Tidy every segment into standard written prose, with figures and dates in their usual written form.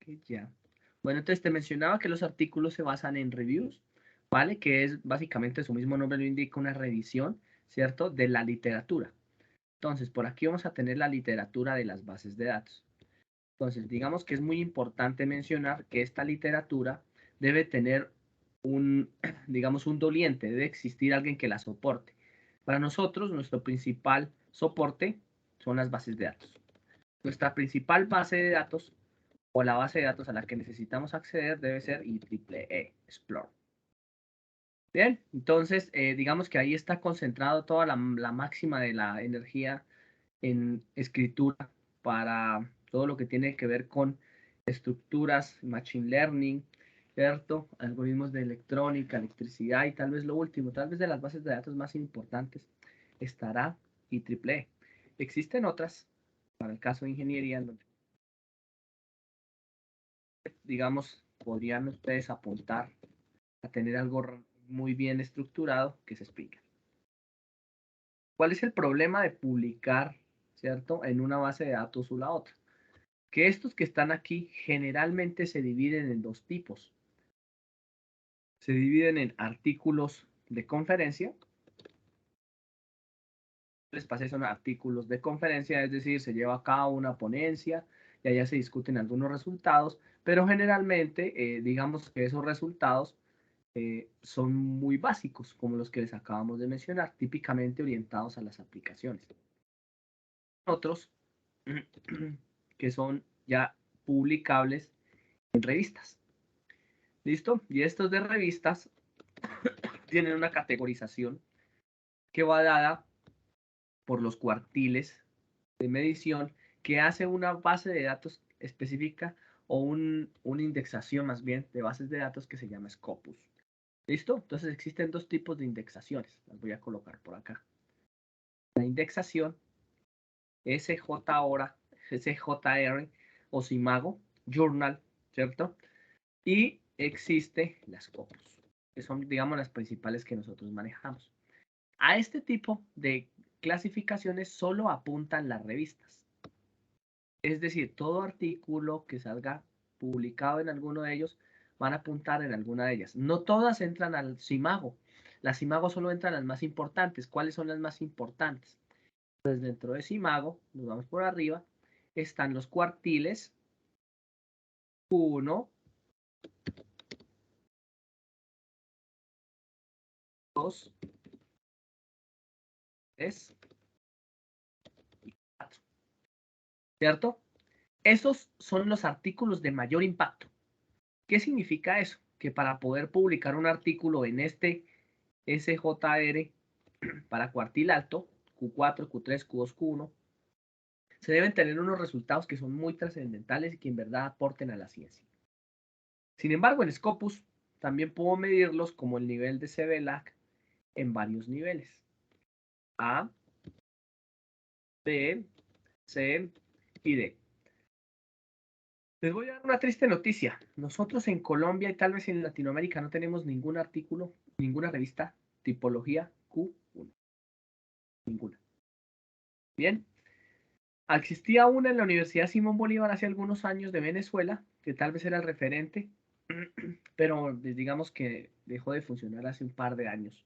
Que ya. Bueno, entonces te mencionaba que los artículos se basan en reviews, ¿vale? Que es básicamente su mismo nombre lo indica, una revisión, ¿cierto? De la literatura. Entonces, por aquí vamos a tener la literatura de las bases de datos. Entonces, digamos que es muy importante mencionar que esta literatura debe tener un, digamos, un doliente, debe existir alguien que la soporte. Para nosotros, nuestro principal soporte son las bases de datos. Nuestra principal base de datos o la base de datos a la que necesitamos acceder debe ser IEEE Explore. Bien, entonces digamos que ahí está concentrado toda la máxima de la energía en escritura para todo lo que tiene que ver con estructuras, machine learning, ¿cierto? Algoritmos de electrónica, electricidad y tal vez lo último, tal vez de las bases de datos más importantes estará IEEE. Existen otras, para el caso de ingeniería, donde digamos, podrían ustedes apuntar a tener algo muy bien estructurado que se explica. ¿Cuál es el problema de publicar, cierto, en una base de datos o la otra? Que estos que están aquí generalmente se dividen en dos tipos. Se dividen en artículos de conferencia. Les pasé son artículos de conferencia, es decir, se lleva a cabo una ponencia y allá se discuten algunos resultados, pero generalmente digamos que esos resultados son muy básicos, como los que les acabamos de mencionar, típicamente orientados a las aplicaciones. Otros que son ya publicables en revistas. ¿Listo? Y estos de revistas tienen una categorización que va dada por los cuartiles de medición que hace una base de datos específica o una indexación más bien de bases de datos que se llama Scopus. ¿Listo? Entonces existen dos tipos de indexaciones. Las voy a colocar por acá. La indexación SJR o Simago, Journal, ¿cierto? Y existe las Scopus, que son, digamos, las principales que nosotros manejamos. A este tipo de clasificaciones solo apuntan las revistas. Es decir, todo artículo que salga publicado en alguno de ellos van a apuntar en alguna de ellas. No todas entran al Simago. Las Simago solo entran las más importantes. ¿Cuáles son las más importantes? Pues dentro de Simago, nos vamos por arriba, están los cuartiles 1, 2, 3 y 4. ¿Cierto? Esos son los artículos de mayor impacto. ¿Qué significa eso? Que para poder publicar un artículo en este SJR para cuartil alto, Q4, Q3, Q2, Q1, se deben tener unos resultados que son muy trascendentales y que en verdad aporten a la ciencia. Sin embargo, en Scopus también puedo medirlos como el nivel de CBLAC en varios niveles. A, B, C y D. Les voy a dar una triste noticia. Nosotros en Colombia y tal vez en Latinoamérica no tenemos ningún artículo, ninguna revista tipología Q1. Ninguna. Bien. Existía una en la Universidad Simón Bolívar hace algunos años de Venezuela, que tal vez era el referente, pero digamos que dejó de funcionar hace un par de años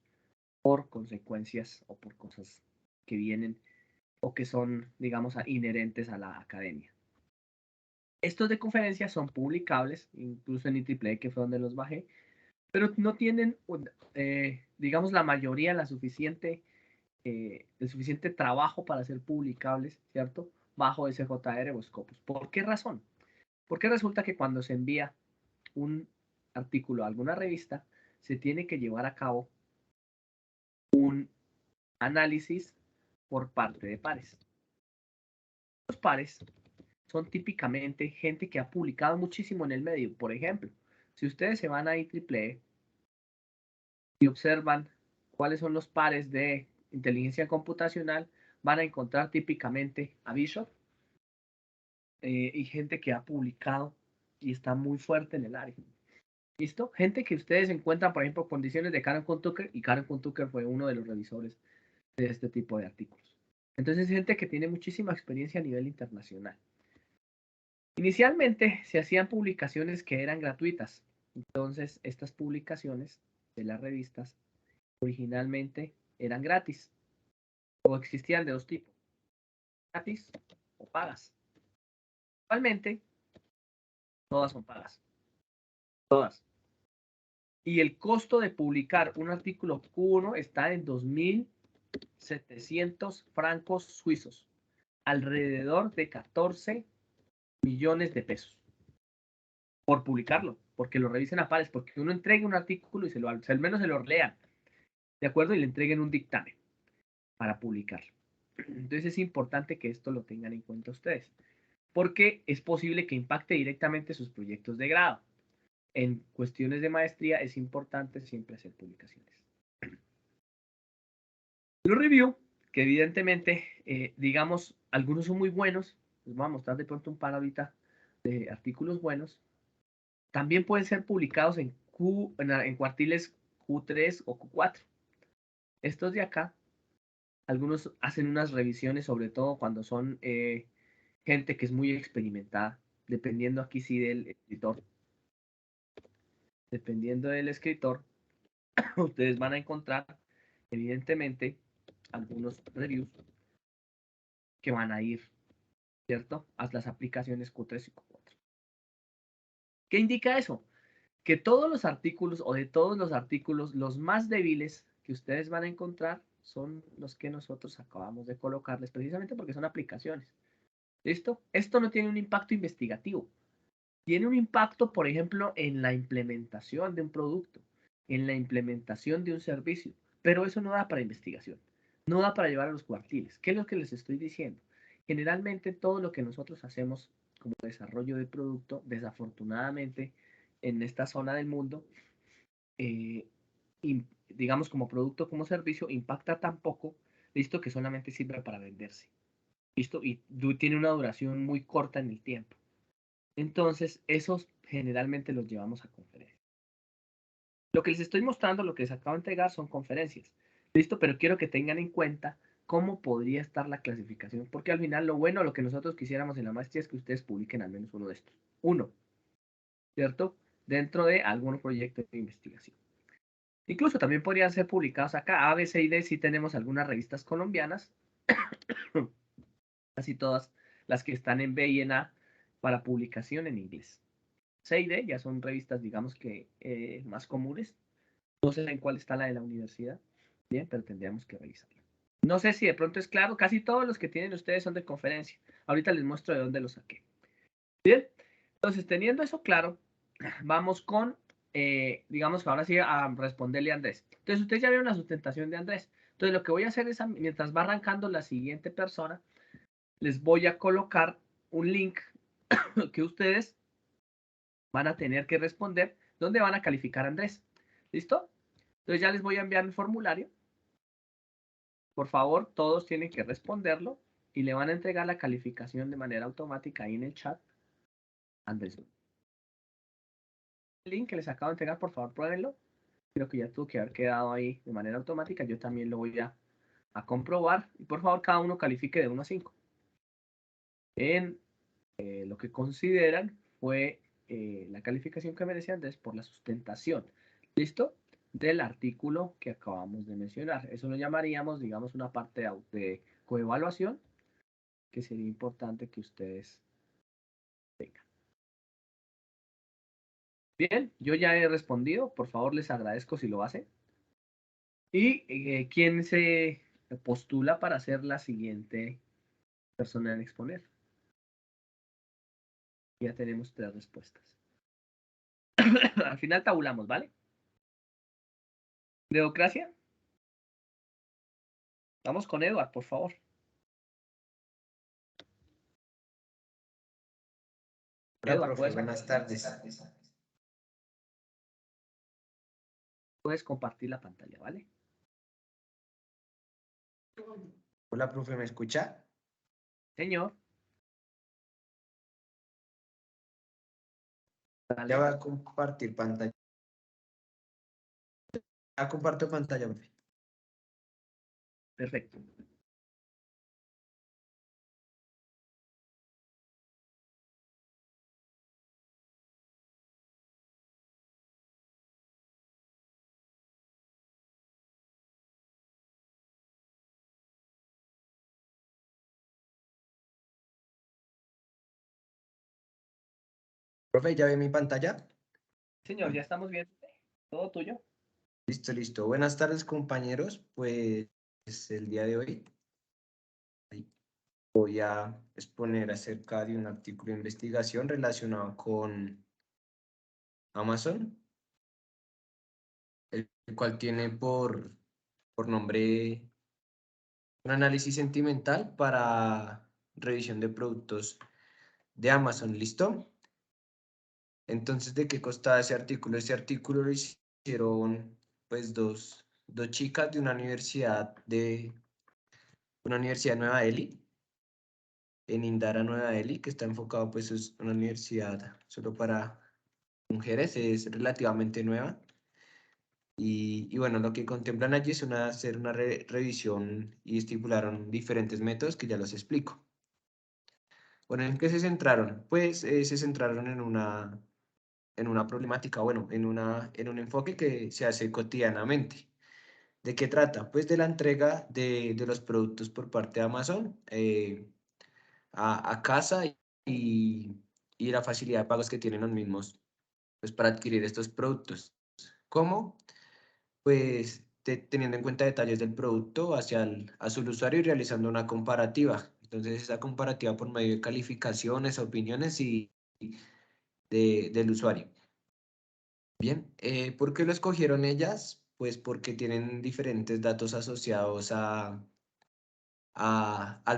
por consecuencias o por cosas que vienen o que son, digamos, inherentes a la academia. Estos de conferencias son publicables, incluso en IEEE, que fue donde los bajé, pero no tienen, digamos, la mayoría el suficiente trabajo para ser publicables, ¿cierto? Bajo SJR o Scopus. ¿Por qué razón? Porque resulta que cuando se envía un artículo a alguna revista, se tiene que llevar a cabo un análisis por parte de pares. Los pares son típicamente gente que ha publicado muchísimo en el medio. Por ejemplo, si ustedes se van a IEEE y observan cuáles son los pares de inteligencia computacional, van a encontrar típicamente a Bishop y gente que ha publicado y está muy fuerte en el área. ¿Listo? Gente que ustedes encuentran, por ejemplo, condiciones de Karen Kuhn-Tucker, y Karen Kuhn-Tucker fue uno de los revisores de este tipo de artículos. Entonces, gente que tiene muchísima experiencia a nivel internacional. Inicialmente se hacían publicaciones que eran gratuitas. Entonces, estas publicaciones de las revistas originalmente eran gratis o existían de dos tipos, gratis o pagas. Actualmente, todas son pagas, todas. Y el costo de publicar un artículo Q1 está en 2.700 francos suizos, alrededor de 14 millones de pesos por publicarlo, porque lo revisen a pares, porque uno entregue un artículo y al menos se lo lean, ¿de acuerdo? Y le entreguen un dictamen para publicarlo. Entonces es importante que esto lo tengan en cuenta ustedes, porque es posible que impacte directamente sus proyectos de grado. En cuestiones de maestría es importante siempre hacer publicaciones. Los review, que evidentemente, digamos, algunos son muy buenos, les voy a mostrar de pronto un par ahorita de artículos buenos, también pueden ser publicados en cuartiles Q3 o Q4. Estos de acá, algunos hacen unas revisiones, sobre todo cuando son gente que es muy experimentada, dependiendo aquí sí del escritor. Dependiendo del escritor, ustedes van a encontrar, evidentemente, algunos reviews que van a ir, ¿cierto?, a las aplicaciones Q3 y Q4. ¿Qué indica eso? Que todos los artículos o de todos los artículos, los más débiles que ustedes van a encontrar son los que nosotros acabamos de colocarles, precisamente porque son aplicaciones. ¿Listo? Esto no tiene un impacto investigativo. Tiene un impacto, por ejemplo, en la implementación de un producto, en la implementación de un servicio, pero eso no da para investigación, no da para llevar a los cuartiles. ¿Qué es lo que les estoy diciendo? Generalmente todo lo que nosotros hacemos como desarrollo de producto, desafortunadamente, en esta zona del mundo, eh, digamos como producto, como servicio, impacta tan poco, listo, que solamente sirve para venderse, listo, y tiene una duración muy corta en el tiempo. Entonces, esos generalmente los llevamos a conferencias. Lo que les estoy mostrando, lo que les acabo de entregar son conferencias, listo, pero quiero que tengan en cuenta cómo podría estar la clasificación, porque al final lo bueno, lo que nosotros quisiéramos en la maestría es que ustedes publiquen al menos uno de estos. Uno, ¿cierto? Dentro de algún proyecto de investigación. Incluso también podrían ser publicados acá. A, B, C y D sí tenemos algunas revistas colombianas, casi todas las que están en B y en A para publicación en inglés. C y D ya son revistas, digamos que más comunes. No sé en cuál está la de la universidad, bien, pero tendríamos que revisarla. No sé si de pronto es claro, casi todos los que tienen ustedes son de conferencia. Ahorita les muestro de dónde los saqué. Bien, entonces teniendo eso claro, vamos con, digamos, ahora sí a responderle a Andrés. Entonces, ustedes ya vieron la sustentación de Andrés. Entonces, lo que voy a hacer es, mientras va arrancando la siguiente persona, les voy a colocar un link que ustedes van a tener que responder, donde van a calificar a Andrés. ¿Listo? Entonces, ya les voy a enviar el formulario. Por favor, todos tienen que responderlo y le van a entregar la calificación de manera automática ahí en el chat. Andrés. El link que les acabo de entregar, por favor, pruébenlo. Creo que ya tuvo que haber quedado ahí de manera automática. Yo también lo voy a comprobar. Y por favor, cada uno califique de 1 a 5 en lo que consideran fue la calificación que merecía Andrés por la sustentación. ¿Listo? Del artículo que acabamos de mencionar. Eso lo llamaríamos, digamos, una parte de coevaluación que sería importante que ustedes tengan. Bien, yo ya he respondido. Por favor, les agradezco si lo hacen. ¿Y quién se postula para ser la siguiente persona en exponer? Ya tenemos 3 respuestas. Al final tabulamos, ¿vale? ¿Democracia? Vamos con Edward, por favor. Hola, Edward, profe, buenas tardes. puedes compartir la pantalla, ¿vale? Hola, profe, ¿me escucha? Señor, Ya dale. va a compartir pantalla. Ya comparto pantalla, profe. Perfecto. Profe, ¿ya ve mi pantalla? Señor, ya estamos viendo. Todo tuyo. Listo, listo. Buenas tardes, compañeros. Pues el día de hoy voy a exponer acerca de un artículo de investigación relacionado con Amazon, el cual tiene por nombre un análisis sentimental para revisión de productos de Amazon. ¿Listo? Entonces, ¿de qué costaba ese artículo? Ese artículo lo hicieron pues dos chicas de una universidad de Nueva Delhi, en Indara, Nueva Delhi, que está enfocado, pues es una universidad solo para mujeres, es relativamente nueva. Y bueno, lo que contemplan allí es hacer una revisión y estipularon diferentes métodos que ya los explico. Bueno, ¿en qué se centraron? Pues se centraron en una problemática, bueno, en un enfoque que se hace cotidianamente. ¿De qué trata? Pues de la entrega de los productos por parte de Amazon a casa y, y la facilidad de pagos que tienen los mismos pues, para adquirir estos productos. ¿Cómo? Pues teniendo en cuenta detalles del producto hacia el usuario y realizando una comparativa. Entonces, esa comparativa por medio de calificaciones, opiniones del usuario. Bien, ¿por qué lo escogieron ellas? Pues porque tienen diferentes datos asociados al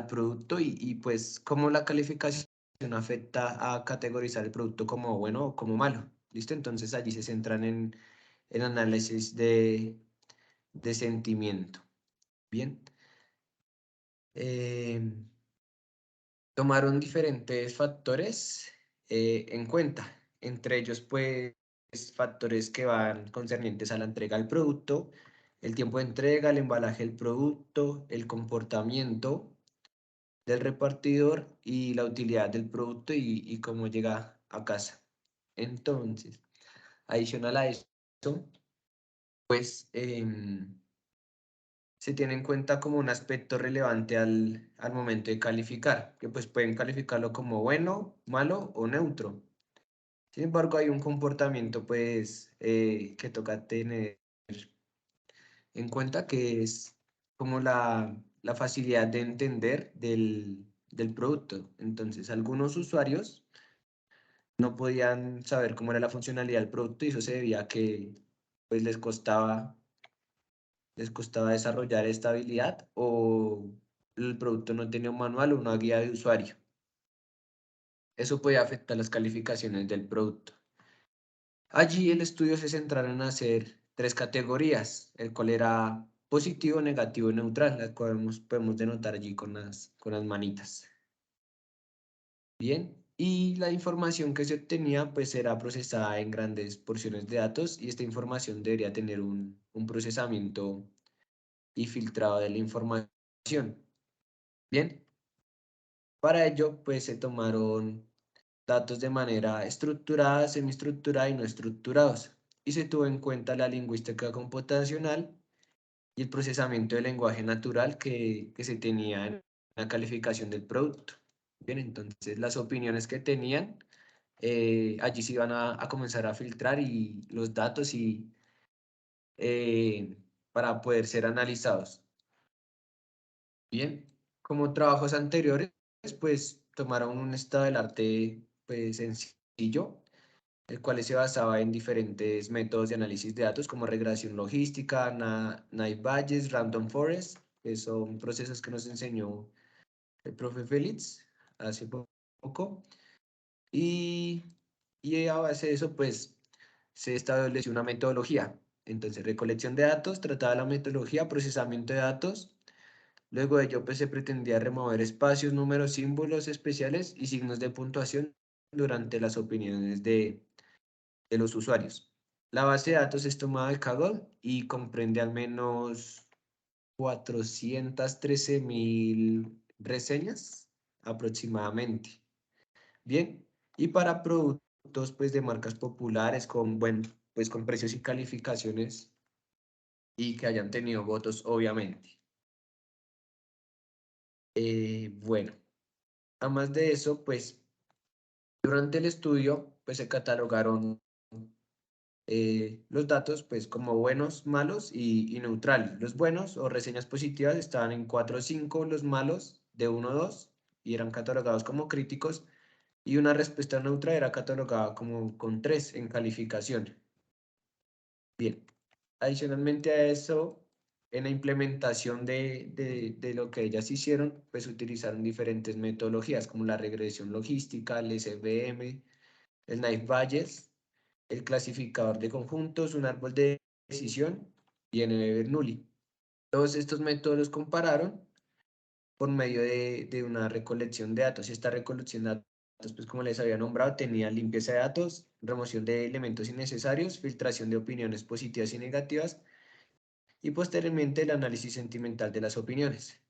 producto pues cómo la calificación afecta a categorizar el producto como bueno o como malo. ¿Listo? Entonces allí se centran en análisis de sentimiento. Bien. Eh, Tomaron diferentes factores en cuenta, entre ellos pues factores que van concernientes a la entrega del producto, el tiempo de entrega, el embalaje del producto, el comportamiento del repartidor y la utilidad del producto y cómo llega a casa. Entonces, adicional a eso, pues se tiene en cuenta como un aspecto relevante al momento de calificar, que pues pueden calificarlo como bueno, malo o neutro. Sin embargo, hay un comportamiento pues que toca tener en cuenta que es como la facilidad de entender del producto. Entonces, algunos usuarios no podían saber cómo era la funcionalidad del producto y eso se debía a que pues les costaba desarrollar esta habilidad o el producto no tenía un manual o una guía de usuario. Eso podía afectar las calificaciones del producto. Allí el estudio se centraron en hacer tres categorías, el cual era positivo, negativo y neutral, las cuales podemos denotar allí con las manitas. Bien, y la información que se obtenía pues era procesada en grandes porciones de datos y esta información debería tener un procesamiento y filtrado de la información. Bien, para ello pues se tomaron datos de manera estructurada, semiestructurada y no estructurados y se tuvo en cuenta la lingüística computacional y el procesamiento del lenguaje natural que se tenía en la calificación del producto. Bien, entonces las opiniones que tenían allí se iban a comenzar a filtrar y los datos para poder ser analizados. Bien, como trabajos anteriores, pues tomaron un estado del arte pues sencillo, el cual se basaba en diferentes métodos de análisis de datos como regresión logística, Naive Bayes, Random Forest, que son procesos que nos enseñó el profe Félix hace poco. Y a base de eso, pues, se estableció una metodología. Entonces, recolección de datos, trataba la metodología, procesamiento de datos. Luego de ello, pues, se pretendía remover espacios, números, símbolos especiales y signos de puntuación durante las opiniones de los usuarios. La base de datos es tomada de Kaggle y comprende al menos 413.000 reseñas aproximadamente. Bien, y para productos pues de marcas populares con pues con precios y calificaciones y que hayan tenido votos, obviamente. Bueno, además de eso, pues durante el estudio pues se catalogaron los datos pues como buenos, malos y neutrales. Los buenos o reseñas positivas estaban en 4 o 5, los malos de 1 o 2 y eran catalogados como críticos y una respuesta neutra era catalogada como con 3 en calificación. Bien, adicionalmente a eso, en la implementación de lo que ellas hicieron, pues utilizaron diferentes metodologías como la regresión logística, el SVM, el Knife Bayes, el clasificador de conjuntos, un árbol de decisión y NB-Bernoulli. Todos estos métodos los compararon por medio de una recolección de datos. Y esta recolección de datos, pues como les había nombrado, tenía limpieza de datos, remoción de elementos innecesarios, filtración de opiniones positivas y negativas y posteriormente el análisis sentimental de las opiniones.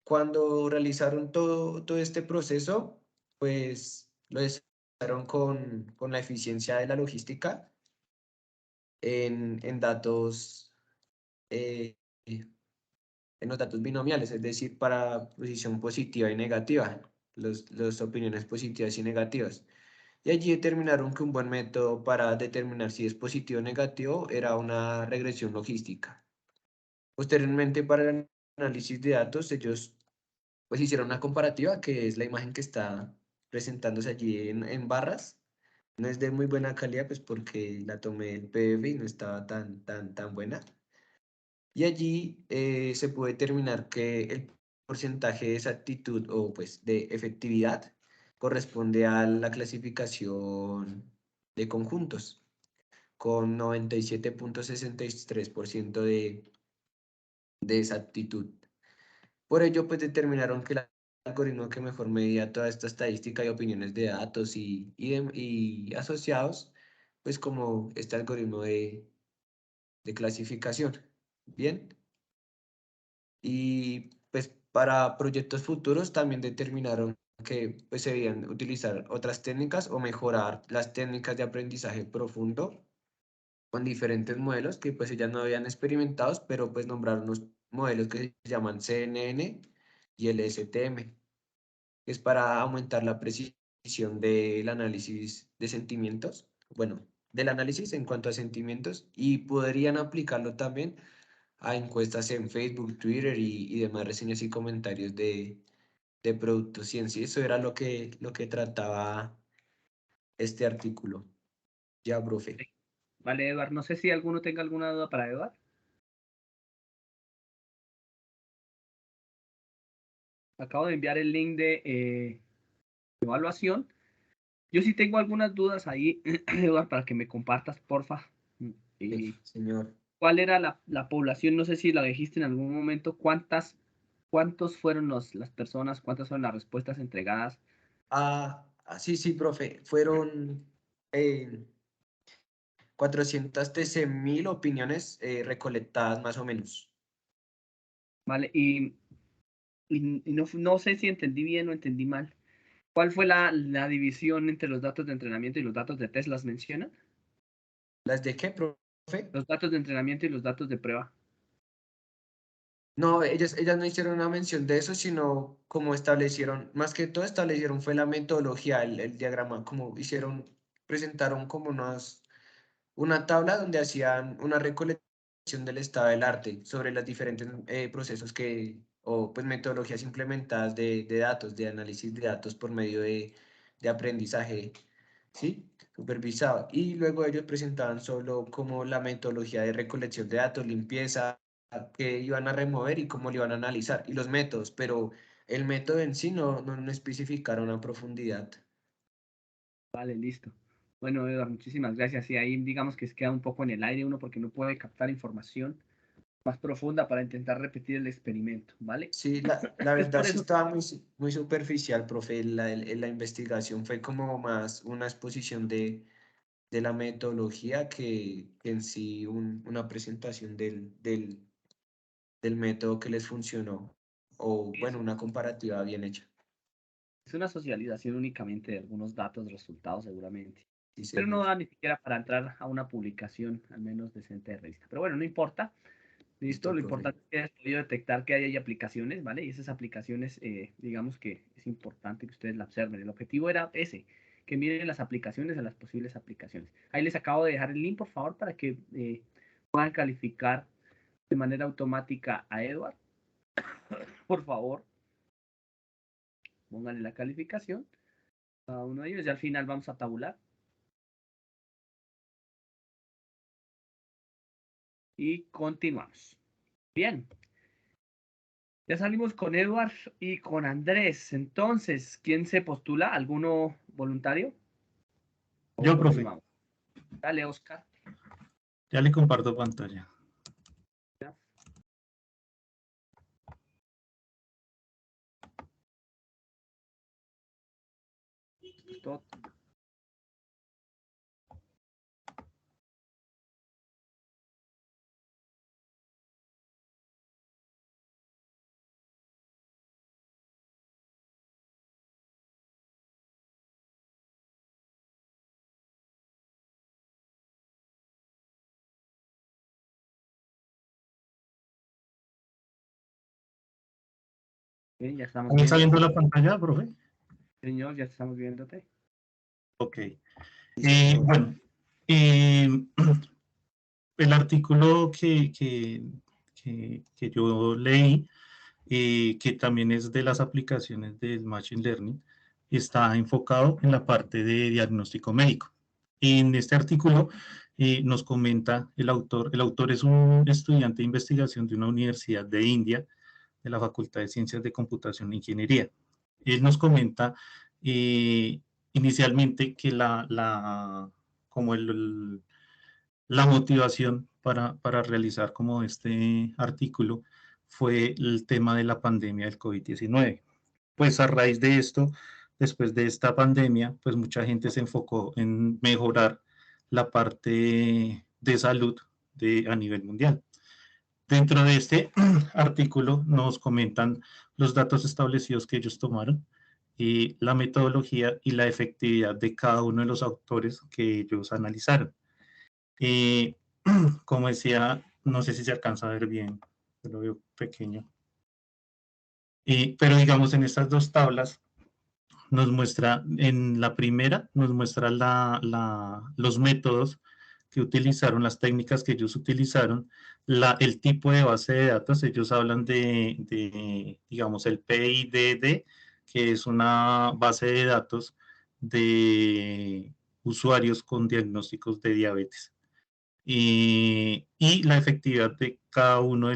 Cuando realizaron todo este proceso, pues lo desarrollaron con la eficiencia de la logística en datos, eh, en los datos binomiales, es decir, para posición positiva y negativa, las opiniones positivas y negativas. Y allí determinaron que un buen método para determinar si es positivo o negativo era una regresión logística. Posteriormente, para el análisis de datos, ellos pues hicieron una comparativa, que es la imagen que está presentándose allí en barras. No es de muy buena calidad, pues porque la tomé del PDF y no estaba tan buena. Y allí se puede determinar que el porcentaje de exactitud o pues de efectividad corresponde a la clasificación de conjuntos, con 97,63% de exactitud. Por ello, pues determinaron que el algoritmo que mejor medía toda esta estadística y opiniones de datos y asociados, pues como este algoritmo de clasificación. Bien. Y pues para proyectos futuros también determinaron que pues se debían utilizar otras técnicas o mejorar las técnicas de aprendizaje profundo con diferentes modelos que pues ellas no habían experimentados, pero pues nombraron unos modelos que se llaman CNN y el STM, que es para aumentar la precisión del análisis de sentimientos, bueno, del análisis en cuanto a sentimientos y podrían aplicarlo también a encuestas en Facebook, Twitter y demás reseñas y comentarios de productos y en sí. Eso era lo que trataba este artículo. Ya, profe. Vale, Eduard, no sé si alguno tenga alguna duda para Eduard. Acabo de enviar el link de evaluación. Yo sí tengo algunas dudas ahí, Eduard, para que me compartas, porfa. Señor. ¿Cuál era la población? No sé si la dijiste en algún momento. ¿Cuántos fueron las personas? ¿Cuántas fueron las respuestas entregadas? Sí, sí, profe. Fueron 413.000 opiniones recolectadas más o menos. Vale, y no sé si entendí bien o entendí mal. ¿Cuál fue la división entre los datos de entrenamiento y los datos de test? ¿Las menciona? ¿Las de qué, profe? Los datos de entrenamiento y los datos de prueba. No, ellas no hicieron una mención de eso, sino como establecieron, más que todo establecieron fue la metodología, el diagrama, como hicieron, presentaron como una tabla donde hacían una recolección del estado del arte sobre los diferentes procesos o pues metodologías implementadas de datos, de análisis de datos por medio de aprendizaje, ¿sí? Supervisado. Y luego ellos presentaban solo como la metodología de recolección de datos, limpieza, que iban a remover y cómo lo iban a analizar, y los métodos, pero el método en sí no especificaron a profundidad. Vale, listo. Bueno, Eduardo, muchísimas gracias. Y ahí digamos que se queda un poco en el aire uno porque no puede captar información más profunda para intentar repetir el experimento, ¿vale? Sí, la Es verdad por sí eso. estaba muy superficial, profe. La investigación fue como más una exposición de la metodología que en sí una presentación del método que les funcionó. O bueno, una comparativa bien hecha. Es una socialización únicamente de algunos datos, resultados seguramente. Sí, Pero no señor. da ni siquiera para entrar a una publicación, al menos decente de revista. Pero bueno, no importa. Listo, Listo, lo profe. importante es que hayas podido detectar que hay aplicaciones, ¿vale? Y esas aplicaciones, digamos que es importante que ustedes la observen. El objetivo era ese, que miren las aplicaciones de las posibles aplicaciones. Ahí les acabo de dejar el link, por favor, para que puedan calificar de manera automática a Edward. Por favor, pónganle la calificación a uno de ellos y al final vamos a tabular. Y continuamos. Bien. Ya salimos con Edward y con Andrés. Entonces, ¿quién se postula? ¿Alguno voluntario? Yo, profe. Dale, Oscar. Ya le comparto pantalla. Ya. Todo. Bien, ya estamos ¿Está viendo viendo. la pantalla, profe? Señor, ya estamos viéndote. Ok. Sí, Bueno, el artículo que yo leí, que también es de las aplicaciones del Machine Learning, está enfocado en la parte de diagnóstico médico. En este artículo nos comenta el autor es un estudiante de investigación de una universidad de India, de la Facultad de Ciencias de Computación e Ingeniería. Él nos comenta inicialmente que como la motivación para realizar como este artículo fue el tema de la pandemia del COVID-19. Pues a raíz de esto, después de esta pandemia, pues mucha gente se enfocó en mejorar la parte de salud a nivel mundial. Dentro de este artículo nos comentan los datos establecidos que ellos tomaron y la metodología y la efectividad de cada uno de los autores que ellos analizaron. Como decía, no sé si se alcanza a ver bien, lo veo pequeño. Pero digamos, en estas dos tablas nos muestra, en la primera, nos muestra los métodos que utilizaron, las técnicas que ellos utilizaron, el tipo de base de datos. Ellos hablan digamos, el PIDD, que es una base de datos de usuarios con diagnósticos de diabetes. Y la efectividad de cada uno de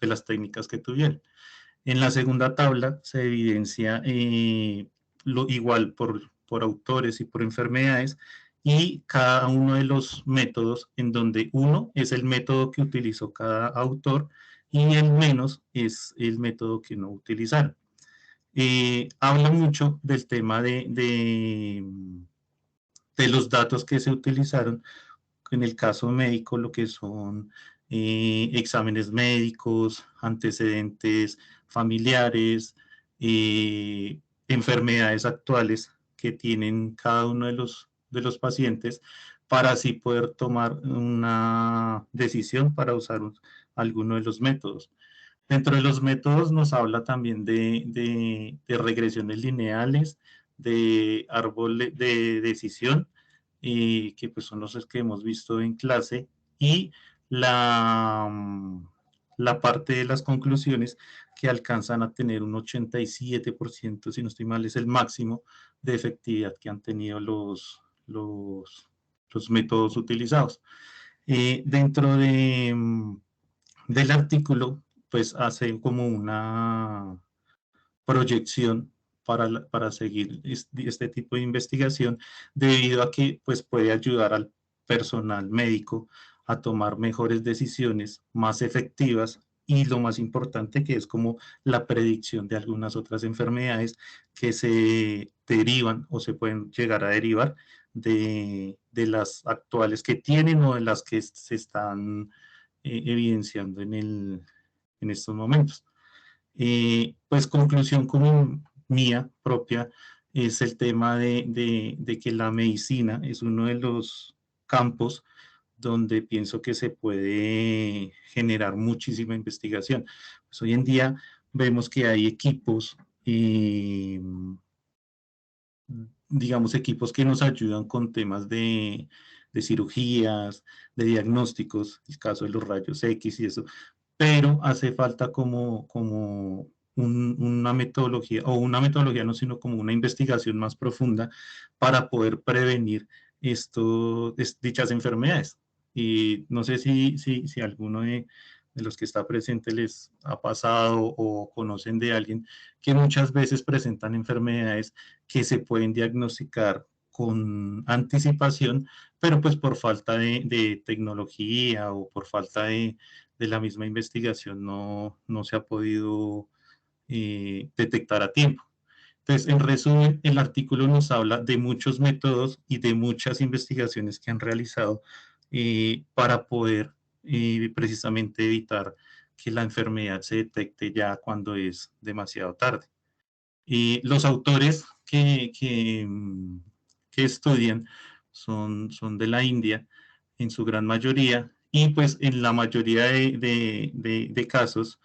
las técnicas que tuvieron. En la segunda tabla se evidencia igual por autores y por enfermedades y cada uno de los métodos, en donde uno es el método que utilizó cada autor y el menos es el método que no utilizaron. Habla mucho del tema de los datos que se utilizaron, en el caso médico, lo que son exámenes médicos, antecedentes familiares, enfermedades actuales que tienen cada uno de los pacientes, para así poder tomar una decisión para usar alguno de los métodos. Dentro de los métodos nos habla también de regresiones lineales, de árboles de decisión, que pues son los que hemos visto en clase, y la, la parte de las conclusiones que alcanzan a tener un 87%, si no estoy mal, es el máximo de efectividad que han tenido los métodos utilizados. Dentro del artículo, pues hace como una proyección para seguir este tipo de investigación, debido a que pues, puede ayudar al personal médico a tomar mejores decisiones, más efectivas, y lo más importante, que es como la predicción de algunas otras enfermedades que se derivan o se pueden llegar a derivar de las actuales que tienen o de las que se están evidenciando en estos momentos. Pues conclusión como mía propia es el tema de que la medicina es uno de los campos donde pienso que se puede generar muchísima investigación. Pues hoy en día vemos que hay equipos digamos, equipos que nos ayudan con temas de cirugías, de diagnósticos, el caso de los rayos X y eso, pero hace falta como una metodología, o una metodología no, sino como una investigación más profunda para poder prevenir dichas enfermedades. Y no sé si alguno de los que está presente les ha pasado o conocen de alguien que muchas veces presentan enfermedades que se pueden diagnosticar con anticipación, pero pues por falta de tecnología o por falta de la misma investigación no se ha podido detectar a tiempo. Entonces, en resumen, el artículo nos habla de muchos métodos y de muchas investigaciones que han realizado para poder precisamente evitar que la enfermedad se detecte ya cuando es demasiado tarde. Los autores que estudian son de la India en su gran mayoría y pues en la mayoría de casos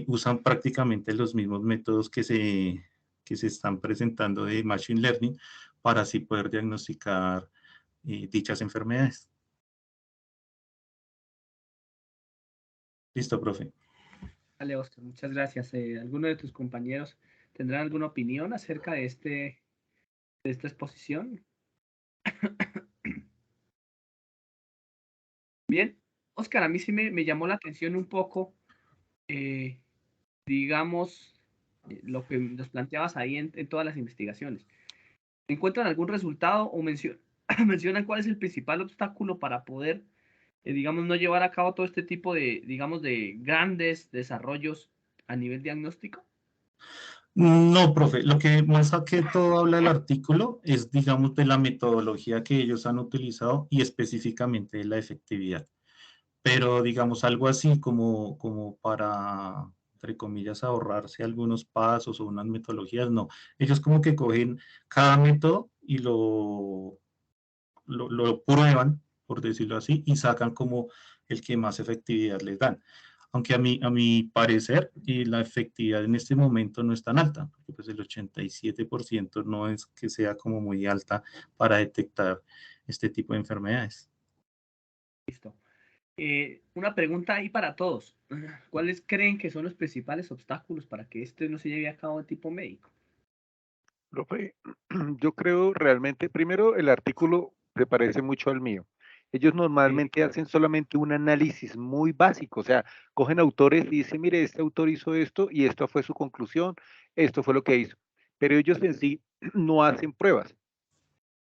usan prácticamente los mismos métodos que se están presentando de Machine Learning para así poder diagnosticar dichas enfermedades. Listo, profe. Vale, Oscar, muchas gracias. ¿Alguno de tus compañeros tendrán alguna opinión acerca de esta exposición? Bien, Oscar, a mí sí me llamó la atención un poco, digamos, lo que nos planteabas ahí en todas las investigaciones. ¿Encuentran algún resultado o mencionan cuál es el principal obstáculo para poder, digamos, no llevar a cabo todo este tipo de, digamos, de grandes desarrollos a nivel diagnóstico? No, profe, lo que más que todo habla el artículo es, digamos, de la metodología que ellos han utilizado y específicamente de la efectividad. Pero, digamos, algo así como para, entre comillas, ahorrarse algunos pasos o unas metodologías, no. Ellos como que cogen cada método y lo prueban, por decirlo así, y sacan como el que más efectividad les dan. Aunque a mi parecer, la efectividad en este momento no es tan alta, porque pues el 87% no es que sea como muy alta para detectar este tipo de enfermedades. Listo. Una pregunta ahí para todos. ¿Cuáles creen que son los principales obstáculos para que esto no se lleve a cabo de tipo médico? Profe, yo creo realmente, primero el artículo se parece mucho al mío. Ellos normalmente hacen solamente un análisis muy básico, o sea, cogen autores y dicen, mire, este autor hizo esto y esto fue su conclusión, esto fue lo que hizo. Pero ellos en sí no hacen pruebas,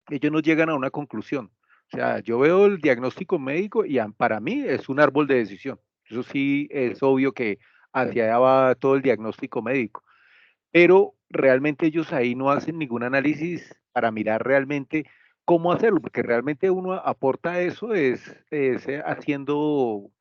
ellos no llegan a una conclusión. O sea, yo veo el diagnóstico médico y para mí es un árbol de decisión. Eso sí es obvio que hacia allá va todo el diagnóstico médico, pero realmente ellos ahí no hacen ningún análisis para mirar realmente cómo hacerlo, porque realmente uno aporta eso es haciendo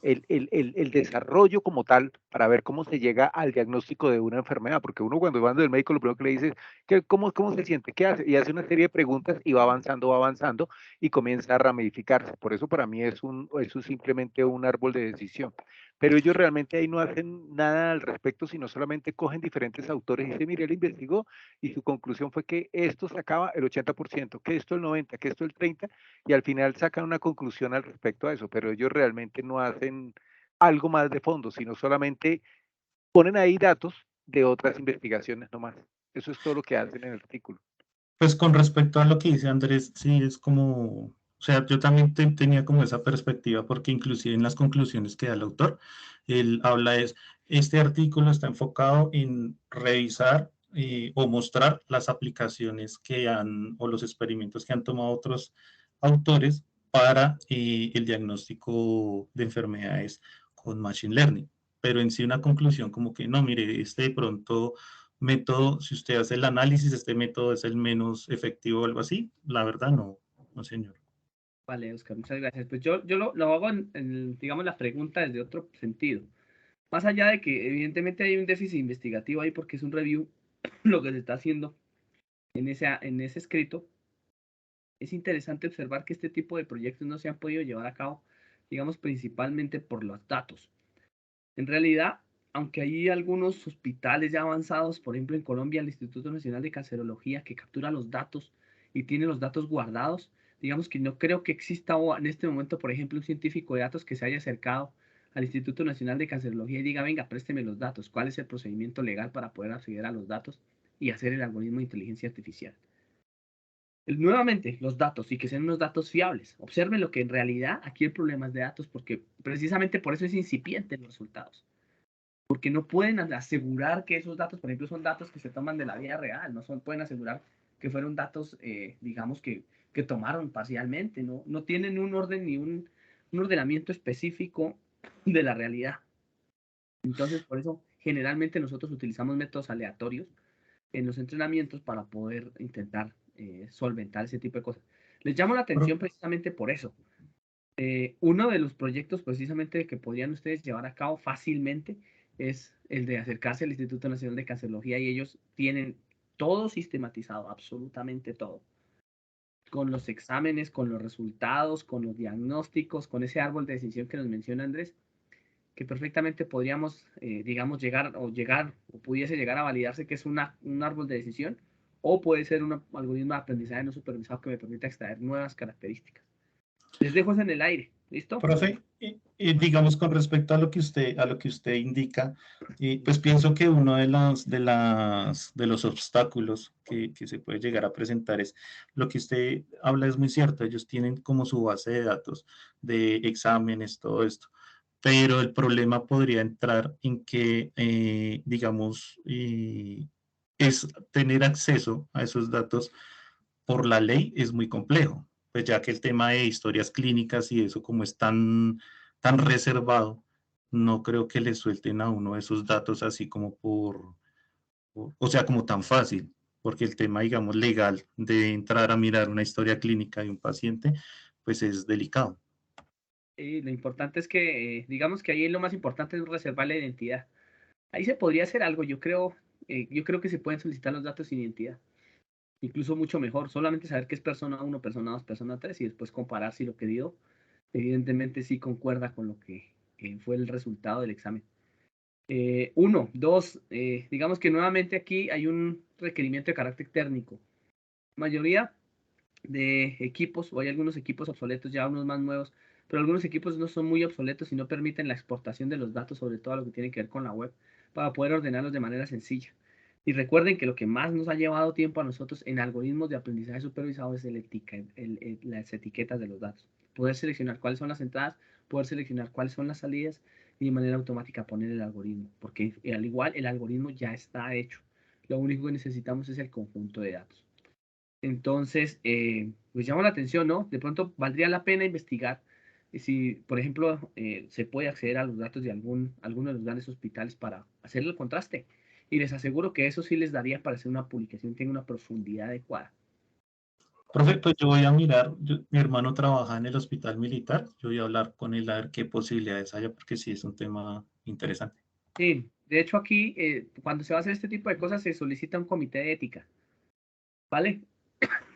el desarrollo como tal para ver cómo se llega al diagnóstico de una enfermedad, porque uno cuando va del médico lo primero que le dice es cómo se siente, qué hace, y hace una serie de preguntas y va avanzando y comienza a ramificarse. Por eso para mí eso es simplemente un árbol de decisión. Pero ellos realmente ahí no hacen nada al respecto, sino solamente cogen diferentes autores y dicen, mire, él investigó y su conclusión fue que esto sacaba el 80%, que esto el 90%, que esto el 30%, y al final sacan una conclusión al respecto a eso, pero ellos realmente no hacen algo más de fondo, sino solamente ponen ahí datos de otras investigaciones nomás. Eso es todo lo que hacen en el artículo. Pues con respecto a lo que dice Andrés, sí, es como, o sea, yo también tenía como esa perspectiva porque inclusive en las conclusiones que da el autor, él habla este artículo está enfocado en revisar o mostrar las aplicaciones o los experimentos que han tomado otros autores para el diagnóstico de enfermedades con Machine Learning. Pero en sí una conclusión como que no, mire, de pronto método, si usted hace el análisis, este método es el menos efectivo o algo así, la verdad no señor. Vale, Oscar, muchas gracias. Pues yo lo hago digamos, la pregunta desde otro sentido. Más allá de que evidentemente hay un déficit investigativo ahí porque es un review, lo que se está haciendo en ese escrito, es interesante observar que este tipo de proyectos no se han podido llevar a cabo, digamos, principalmente por los datos. En realidad, aunque hay algunos hospitales ya avanzados, por ejemplo en Colombia el Instituto Nacional de Cancerología que captura los datos y tiene los datos guardados, digamos que no creo que exista en este momento, por ejemplo, un científico de datos que se haya acercado al Instituto Nacional de Cancerología y diga, venga, présteme los datos, cuál es el procedimiento legal para poder acceder a los datos y hacer el algoritmo de inteligencia artificial. Nuevamente, los datos y que sean unos datos fiables. Observen lo que en realidad aquí el problema es de datos, porque precisamente por eso es incipiente los resultados. Porque no pueden asegurar que esos datos, por ejemplo, son datos que se toman de la vida real, no pueden asegurar que fueron datos, digamos, que tomaron parcialmente, no tienen un orden ni un ordenamiento específico de la realidad. Entonces, por eso, generalmente nosotros utilizamos métodos aleatorios en los entrenamientos para poder intentar solventar ese tipo de cosas. Les llamo la atención precisamente por eso. Uno de los proyectos precisamente que podrían ustedes llevar a cabo fácilmente es el de acercarse al Instituto Nacional de Cancerología y ellos tienen todo sistematizado, absolutamente todo, con los exámenes, con los resultados, con los diagnósticos, con ese árbol de decisión que nos menciona Andrés, que perfectamente podríamos, digamos, llegar o pudiese llegar a validarse que es un árbol de decisión, o puede ser un algoritmo de aprendizaje no supervisado que me permita extraer nuevas características. Les dejo eso en el aire, ¿listo? Profe, digamos con respecto a lo que usted indica, pues pienso que uno de los obstáculos que se puede llegar a presentar es lo que usted habla es muy cierto. Ellos tienen como su base de datos de exámenes, todo esto. Pero el problema podría entrar en que, digamos, es tener acceso a esos datos por la ley es muy complejo, pues ya que el tema de historias clínicas y eso como es tan reservado, no creo que le suelten a uno esos datos así como o sea, como tan fácil, porque el tema, digamos, legal de entrar a mirar una historia clínica de un paciente, pues es delicado. Lo importante es que, digamos que ahí lo más importante es reservar la identidad. Ahí se podría hacer algo, yo creo que se pueden solicitar los datos sin identidad. Incluso mucho mejor, solamente saber que es persona 1, persona 2, persona 3 y después comparar si lo que dio, evidentemente sí concuerda con lo que fue el resultado del examen. Uno, dos, digamos que nuevamente aquí hay un requerimiento de carácter técnico. La mayoría de equipos, o hay algunos equipos obsoletos, ya unos más nuevos, pero algunos equipos no son muy obsoletos y no permiten la exportación de los datos, sobre todo lo que tiene que ver con la web, para poder ordenarlos de manera sencilla. Y recuerden que lo que más nos ha llevado tiempo a nosotros en algoritmos de aprendizaje supervisado es las etiquetas de los datos. Poder seleccionar cuáles son las entradas, poder seleccionar cuáles son las salidas y de manera automática poner el algoritmo, porque al igual el algoritmo ya está hecho. Lo único que necesitamos es el conjunto de datos. Entonces, pues llama la atención, ¿no? De pronto valdría la pena investigar si, por ejemplo, se puede acceder a los datos de alguno de los grandes hospitales para hacer el contraste. Y les aseguro que eso sí les daría para hacer una publicación, tiene una profundidad adecuada. Profe, pues yo voy a mirar, mi hermano trabaja en el hospital militar, yo voy a hablar con él a ver qué posibilidades haya, porque sí es un tema interesante. Sí, de hecho aquí, cuando se va a hacer este tipo de cosas, se solicita un comité de ética, ¿vale?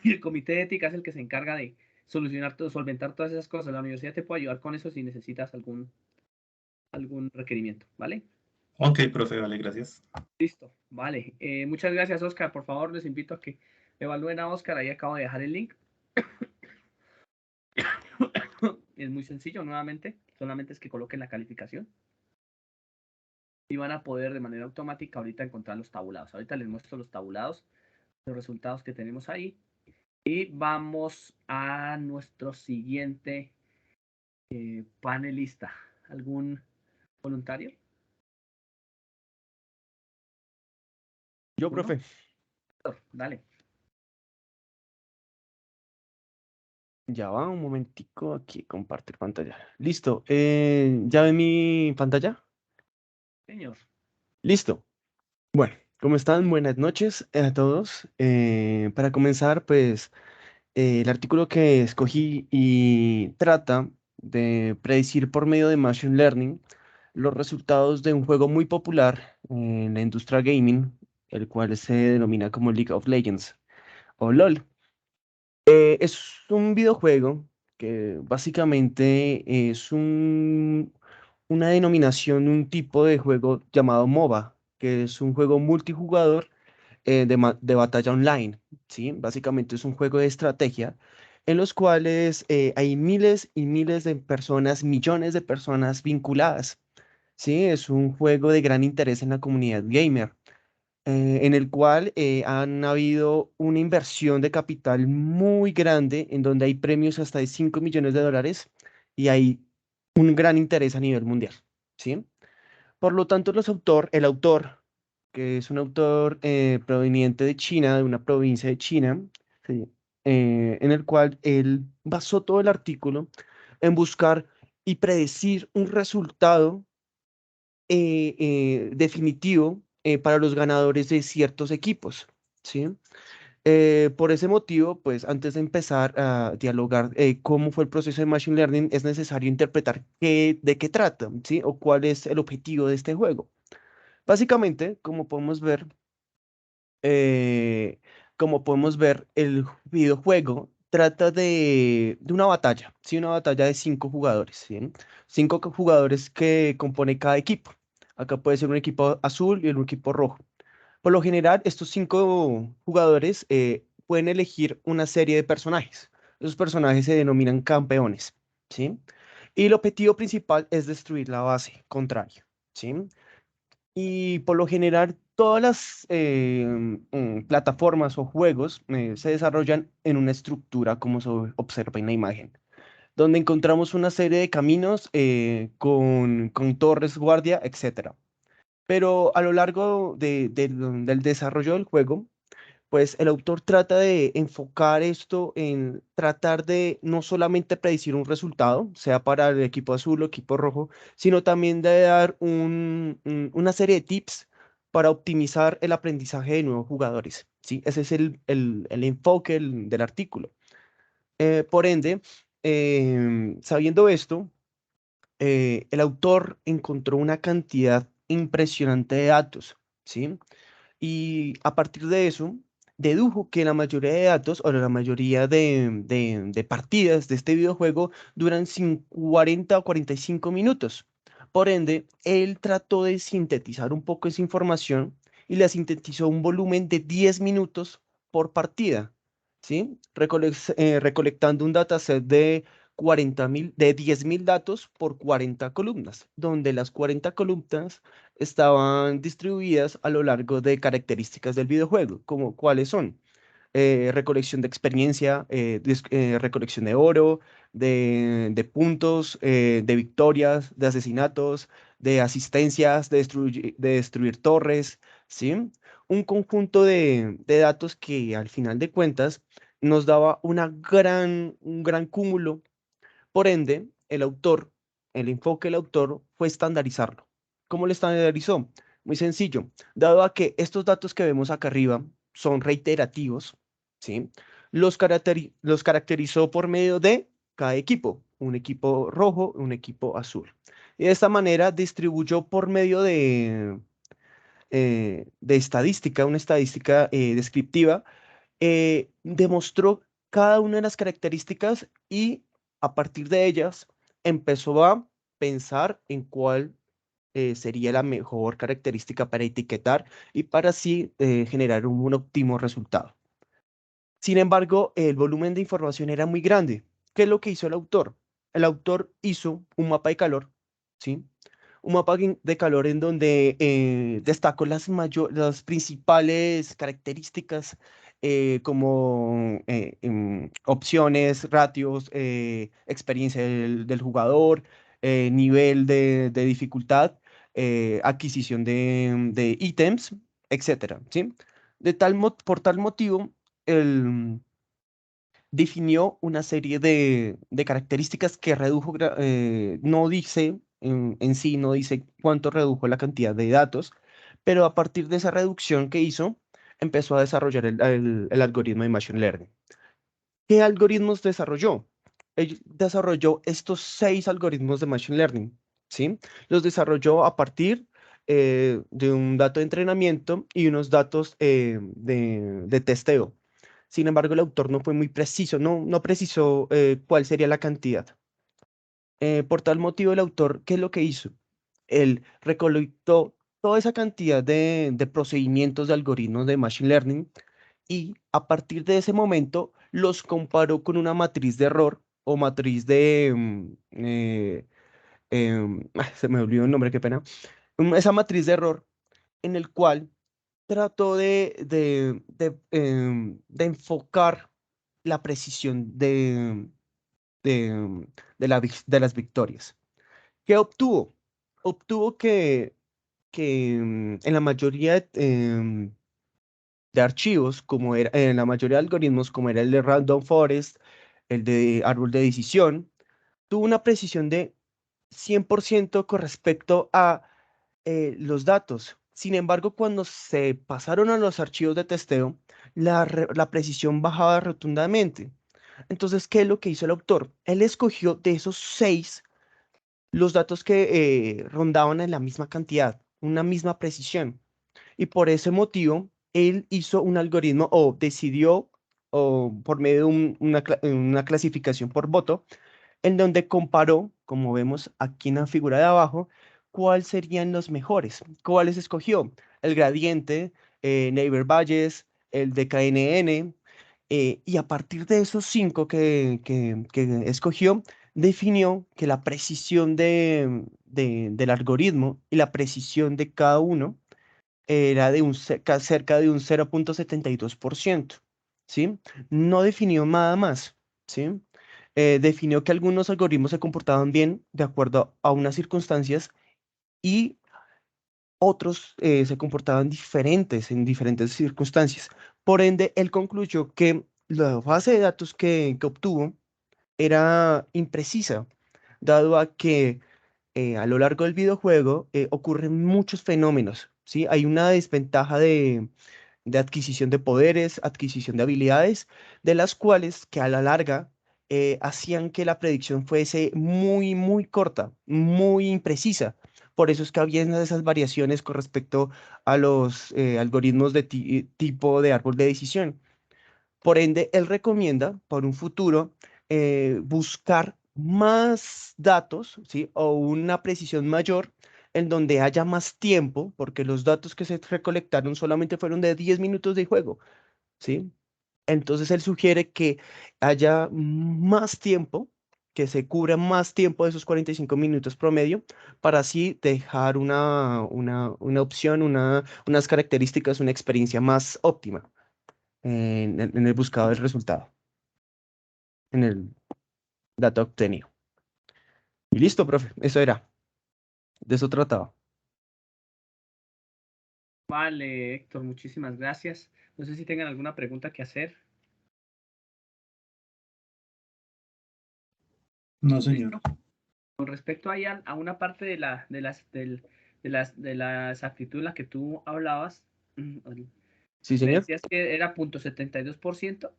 Y el comité de ética es el que se encarga de solventar todas esas cosas. La universidad te puede ayudar con eso si necesitas algún requerimiento, ¿vale? Ok, profe, vale, gracias. Listo, vale. Muchas gracias, Oscar. Por favor, les invito a que evalúen a Oscar. Ahí acabo de dejar el link. Es muy sencillo, nuevamente. Solamente es que coloquen la calificación. Y van a poder de manera automática ahorita encontrar los tabulados. Ahorita les muestro los tabulados, los resultados que tenemos ahí. Y vamos a nuestro siguiente panelista. ¿Algún voluntario? Yo, ¿Uno? profe. Dale. Ya va, un momentico, aquí compartir pantalla. Listo. ¿Ya ven mi pantalla? Señor. Listo. Bueno, ¿cómo están? Buenas noches a todos. Para comenzar, pues el artículo que escogí y trata de predecir por medio de Machine Learning los resultados de un juego muy popular en la industria gaming, el cual se denomina como League of Legends o LOL. Es un videojuego que básicamente es una denominación, un tipo de juego llamado MOBA, que es un juego multijugador de batalla online, ¿sí? Básicamente es un juego de estrategia en los cuales hay miles y miles de personas, millones de personas vinculadas, ¿sí? Es un juego de gran interés en la comunidad gamer, en el cual han habido una inversión de capital muy grande, en donde hay premios hasta de 5 millones de dólares y hay un gran interés a nivel mundial, ¿sí? Por lo tanto, el autor, que es un autor proveniente de China, de una provincia de China, ¿sí? En el cual él basó todo el artículo en buscar y predecir un resultado definitivo para los ganadores de ciertos equipos, ¿sí? Por ese motivo, pues antes de empezar a dialogar cómo fue el proceso de Machine Learning, es necesario interpretar de qué trata, ¿sí? O cuál es el objetivo de este juego. Básicamente, eh, como podemos ver, el videojuego trata de una batalla, ¿sí? Una batalla de 5 jugadores, ¿sí? 5 jugadores que compone cada equipo. Acá puede ser un equipo azul y un equipo rojo. Por lo general, estos 5 jugadores pueden elegir una serie de personajes. Esos personajes se denominan campeones, ¿sí? Y el objetivo principal es destruir la base contraria, ¿sí? Y por lo general, todas las plataformas o juegos se desarrollan en una estructura, como se observa en la imagen, donde encontramos una serie de caminos con torres, guardia, etcétera. Pero a lo largo del desarrollo del juego, pues el autor trata de enfocar esto en tratar de no solamente predecir un resultado, sea para el equipo azul o equipo rojo, sino también de dar una serie de tips para optimizar el aprendizaje de nuevos jugadores, ¿sí? Ese es el enfoque del artículo. Por ende, sabiendo esto, el autor encontró una cantidad impresionante de datos, ¿sí? Y a partir de eso, dedujo que la mayoría de datos o la mayoría de partidas de este videojuego duran 40 o 45 minutos. Por ende, él trató de sintetizar un poco esa información y la sintetizó a un volumen de 10 minutos por partida, ¿sí? Recolectando un dataset de 10.000 datos por 40 columnas, donde las 40 columnas estaban distribuidas a lo largo de características del videojuego, como cuáles son recolección de experiencia, recolección de oro, de puntos, de victorias, de asesinatos, de asistencias, de destruir torres, ¿sí? Un conjunto de datos que al final de cuentas nos daba un gran cúmulo. Por ende, el enfoque del autor fue estandarizarlo. ¿Cómo lo estandarizó? Muy sencillo. Dado a que estos datos que vemos acá arriba son reiterativos, ¿sí? Los caracterizó por medio de cada equipo, un equipo rojo, un equipo azul. Y de esta manera distribuyó por medio de estadística, una estadística descriptiva, demostró cada una de las características y a partir de ellas empezó a pensar en cuál sería la mejor característica para etiquetar y para así generar un óptimo resultado. Sin embargo, el volumen de información era muy grande. ¿Qué es lo que hizo el autor? El autor hizo un mapa de calor, ¿sí? Un mapa de calor en donde destacó las principales características como opciones, ratios, experiencia del jugador, nivel de dificultad, adquisición de ítems, etcétera, ¿sí? Por tal motivo, él definió una serie de características que no dice en sí, no dice cuánto redujo la cantidad de datos, pero a partir de esa reducción que hizo, empezó a desarrollar el algoritmo de Machine Learning. ¿Qué algoritmos desarrolló? Él desarrolló estos 6 algoritmos de Machine Learning, ¿sí? Los desarrolló a partir de un dato de entrenamiento y unos datos de testeo. Sin embargo, el autor no fue muy preciso, no precisó cuál sería la cantidad. Por tal motivo, el autor, ¿qué es lo que hizo? Él recolectó toda esa cantidad de procedimientos de algoritmos de Machine Learning y a partir de ese momento los comparó con una matriz de error o matriz de... se me olvidó el nombre, qué pena. Esa matriz de error en el cual trató de enfocar la precisión de las victorias. ¿Qué obtuvo? Obtuvo que en la mayoría de archivos, como era en la mayoría de algoritmos, como era el de Random Forest, el de árbol de decisión, tuvo una precisión de 100% con respecto a los datos. Sin embargo, cuando se pasaron a los archivos de testeo, la precisión bajaba rotundamente. Entonces, ¿qué es lo que hizo el autor? Él escogió de esos 6 los datos que rondaban en la misma cantidad, una misma precisión. Y por ese motivo, él hizo un algoritmo o decidió, o por medio de una clasificación por voto, en donde comparó, como vemos aquí en la figura de abajo, cuáles serían los mejores, cuáles escogió. El gradiente, Neighbor Bayes, el de KNN, y a partir de esos 5 que escogió, definió que la precisión del algoritmo y la precisión de cada uno era de cerca de un 0,72%, ¿sí? No definió nada más, ¿sí? Definió que algunos algoritmos se comportaban bien de acuerdo a unas circunstancias y otros se comportaban diferentes en diferentes circunstancias. Por ende, él concluyó que la base de datos que obtuvo era imprecisa, dado a que a lo largo del videojuego ocurren muchos fenómenos, ¿sí? Hay una desventaja de adquisición de poderes, adquisición de habilidades, de las cuales que a la larga hacían que la predicción fuese muy, muy corta, muy imprecisa. Por eso es que había esas variaciones con respecto a los algoritmos de tipo de árbol de decisión. Por ende, él recomienda para un futuro buscar más datos, ¿sí? O una precisión mayor en donde haya más tiempo, porque los datos que se recolectaron solamente fueron de 10 minutos de juego, ¿sí? Entonces él sugiere que haya más tiempo, que se cubra más tiempo de esos 45 minutos promedio, para así dejar una opción, unas características, una experiencia más óptima en el buscado del resultado, en el dato obtenido. Y listo, profe, eso era. De eso trataba. Vale, Héctor, muchísimas gracias. No sé si tengan alguna pregunta que hacer. No, señor. ¿Listo? Con respecto ahí a una parte de las actitudes de las que tú hablabas, Sí, me señor. decías que era 0,72%.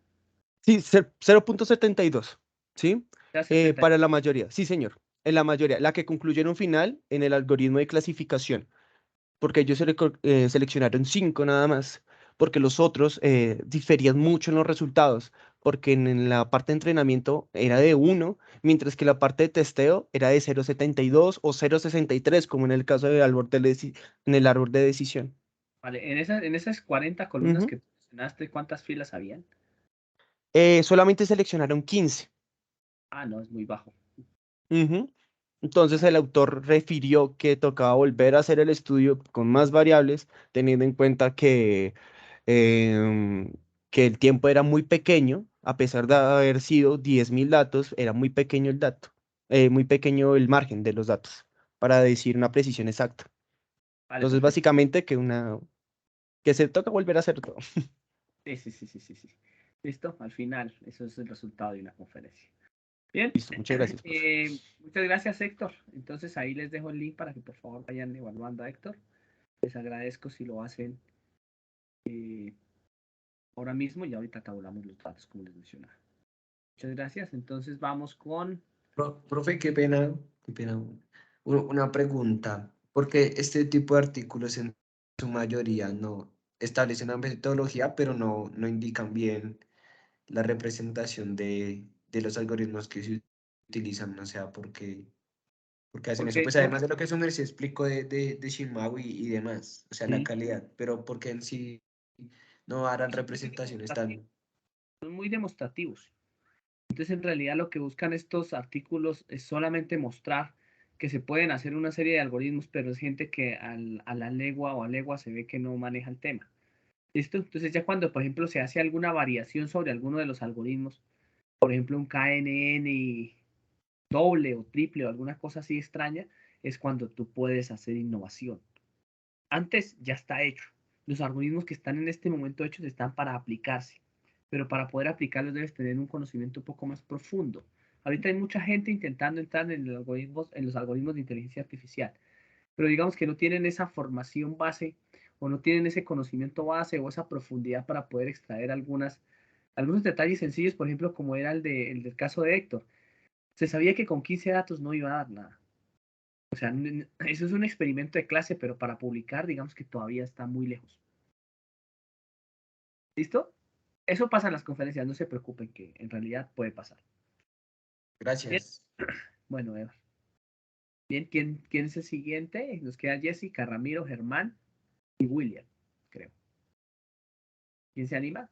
Sí, 0,72, ¿sí? Era 70. Para la mayoría, sí, señor. En la mayoría, la que concluyó en un final en el algoritmo de clasificación, porque ellos seleccionaron 5 nada más, porque los otros diferían mucho en los resultados, porque en la parte de entrenamiento era de 1, mientras que la parte de testeo era de 0,72 o 0,63, como en el caso en el árbol de decisión. Vale, en esas 40 columnas Ujú. que tú mencionaste, ¿cuántas filas habían? Solamente seleccionaron 15. Ah, no, es muy bajo. Ujú. Entonces el autor refirió que tocaba volver a hacer el estudio con más variables, teniendo en cuenta em, que el tiempo era muy pequeño, a pesar de haber sido 10.000 datos, era muy pequeño el dato, muy pequeño el margen de los datos, para decir una precisión exacta. Vale, Entonces perfecto. básicamente que se toca volver a hacer todo. Sí, sí, sí, sí, sí, sí. Listo, al final, eso es el resultado de una conferencia. Bien, Listo, muchas gracias, profe. muchas gracias, Héctor. Entonces ahí les dejo el link para que por favor vayan evaluando a Héctor. Les agradezco si lo hacen eh, ahora mismo y ahorita tabulamos los datos como les mencionaba. Muchas gracias. Entonces vamos con... Profe, qué pena, qué pena. Una pregunta, porque este tipo de artículos en su mayoría no establecen una metodología, pero no indican bien la representación de los algoritmos que se utilizan, o sea, porque hacen eso. Porque Pues además de lo que su merced explicó de Shinmawi y demás, o sea, la sí, calidad, pero porque en sí no harán son muy representaciones demostrativos, tan... son muy demostrativos. Entonces, en realidad lo que buscan estos artículos es solamente mostrar que se pueden hacer una serie de algoritmos, pero es gente que a la legua o a legua se ve que no maneja el tema. ¿Listo? Entonces ya cuando, por ejemplo, se hace alguna variación sobre alguno de los algoritmos, por ejemplo, un KNN doble o triple o alguna cosa así extraña, es cuando tú puedes hacer innovación. Antes ya está hecho. Los algoritmos que están en este momento hechos están para aplicarse, pero para poder aplicarlos debes tener un conocimiento un poco más profundo. Ahorita hay mucha gente intentando entrar en los algoritmos de inteligencia artificial, pero digamos que no tienen esa formación base o no tienen ese conocimiento base o esa profundidad para poder extraer algunos detalles sencillos, por ejemplo, como era el del caso de Héctor. Se sabía que con 15 datos no iba a dar nada. O sea, eso es un experimento de clase, pero para publicar, digamos que todavía está muy lejos. ¿Listo? Eso pasa en las conferencias, no se preocupen que en realidad puede pasar. Bien. Gracias. Bueno, Eva. Bien, ¿quién es el siguiente? Nos queda Jessica, Ramiro, Germán y William, creo. ¿Quién se anima?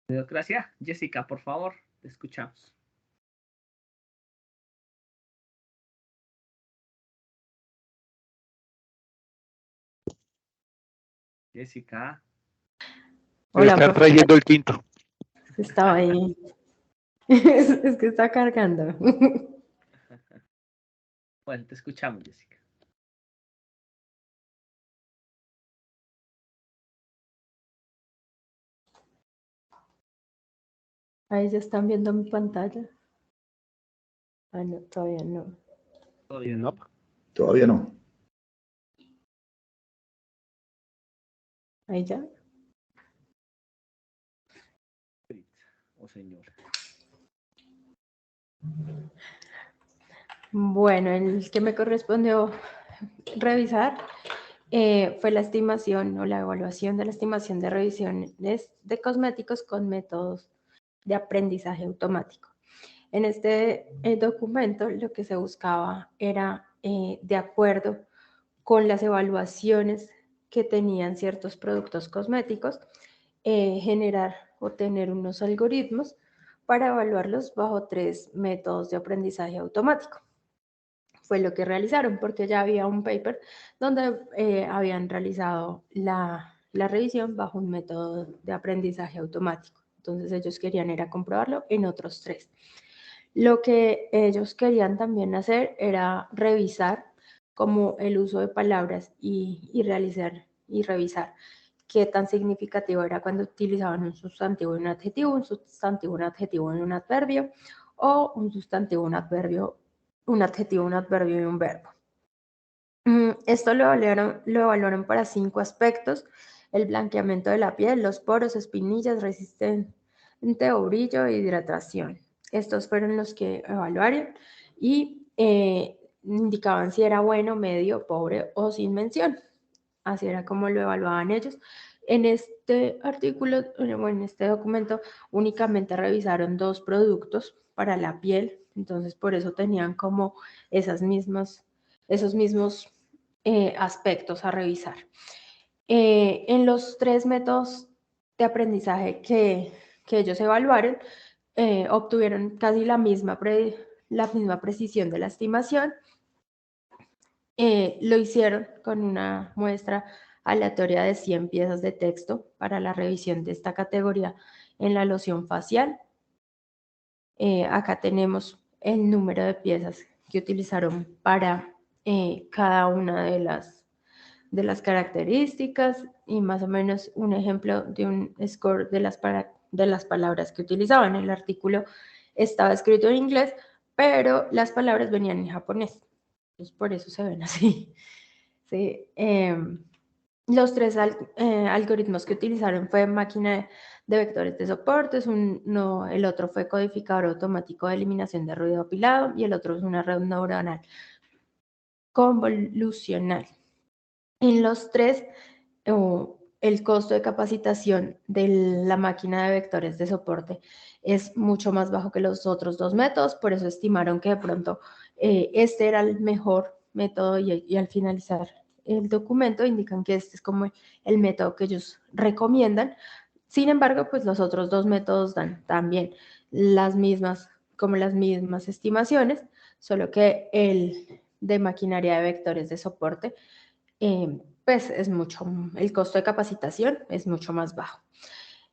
Gracias. Jessica, por favor, te escuchamos. Jessica. Debe Hola, estar profe. trayendo el tinto. Estaba ahí. Es que está cargando. Bueno, te escuchamos, Jessica. Ahí ya están viendo mi pantalla. Ah, no, todavía no. Todavía No. no. Todavía no. Ahí ya. Oh, señor. Bueno, el que me correspondió revisar fue la estimación o la evaluación de la estimación de revisiones de cosméticos con métodos de aprendizaje automático. En este documento lo que se buscaba era, de acuerdo con las evaluaciones que tenían ciertos productos cosméticos, generar o tener unos algoritmos para evaluarlos bajo 3 métodos de aprendizaje automático. Fue lo que realizaron, porque ya había un paper donde habían realizado la revisión bajo un método de aprendizaje automático. Entonces ellos querían era comprobarlo en otros 3. Lo que ellos querían también hacer era revisar como el uso de palabras y revisar qué tan significativo era cuando utilizaban un sustantivo y un adjetivo y un adverbio, o un sustantivo, un adverbio, un adjetivo, un adverbio y un verbo. Esto lo evaluaron para 5 aspectos: el blanqueamiento de la piel, los poros, espinillas, resistente o brillo e hidratación. Estos fueron los que evaluaron y indicaban si era bueno, medio, pobre o sin mención. Así era como lo evaluaban ellos. En este artículo, bueno, en este documento, únicamente revisaron 2 productos para la piel, entonces por eso tenían como esos mismos aspectos a revisar. En los 3 métodos de aprendizaje que ellos evaluaron, obtuvieron casi la misma precisión de la estimación. Lo hicieron con una muestra aleatoria de 100 piezas de texto para la revisión de esta categoría en la loción facial. Acá tenemos el número de piezas que utilizaron para cada una de las características y más o menos un ejemplo de un score de las palabras que utilizaban. El artículo estaba escrito en inglés, pero las palabras venían en japonés. Entonces, por eso se ven así. Sí. Los 3 algoritmos que utilizaron fue máquina de vectores de soportes, el otro fue codificador automático de eliminación de ruido apilado y el otro es una red neuronal convolucional. En los 3, el costo de capacitación de la máquina de vectores de soporte es mucho más bajo que los otros dos métodos, por eso estimaron que de pronto este era el mejor método y al finalizar el documento indican que este es como el método que ellos recomiendan. Sin embargo, pues los otros dos métodos dan también las mismas estimaciones, solo que el de maquinaria de vectores de soporte, pues el costo de capacitación es mucho más bajo.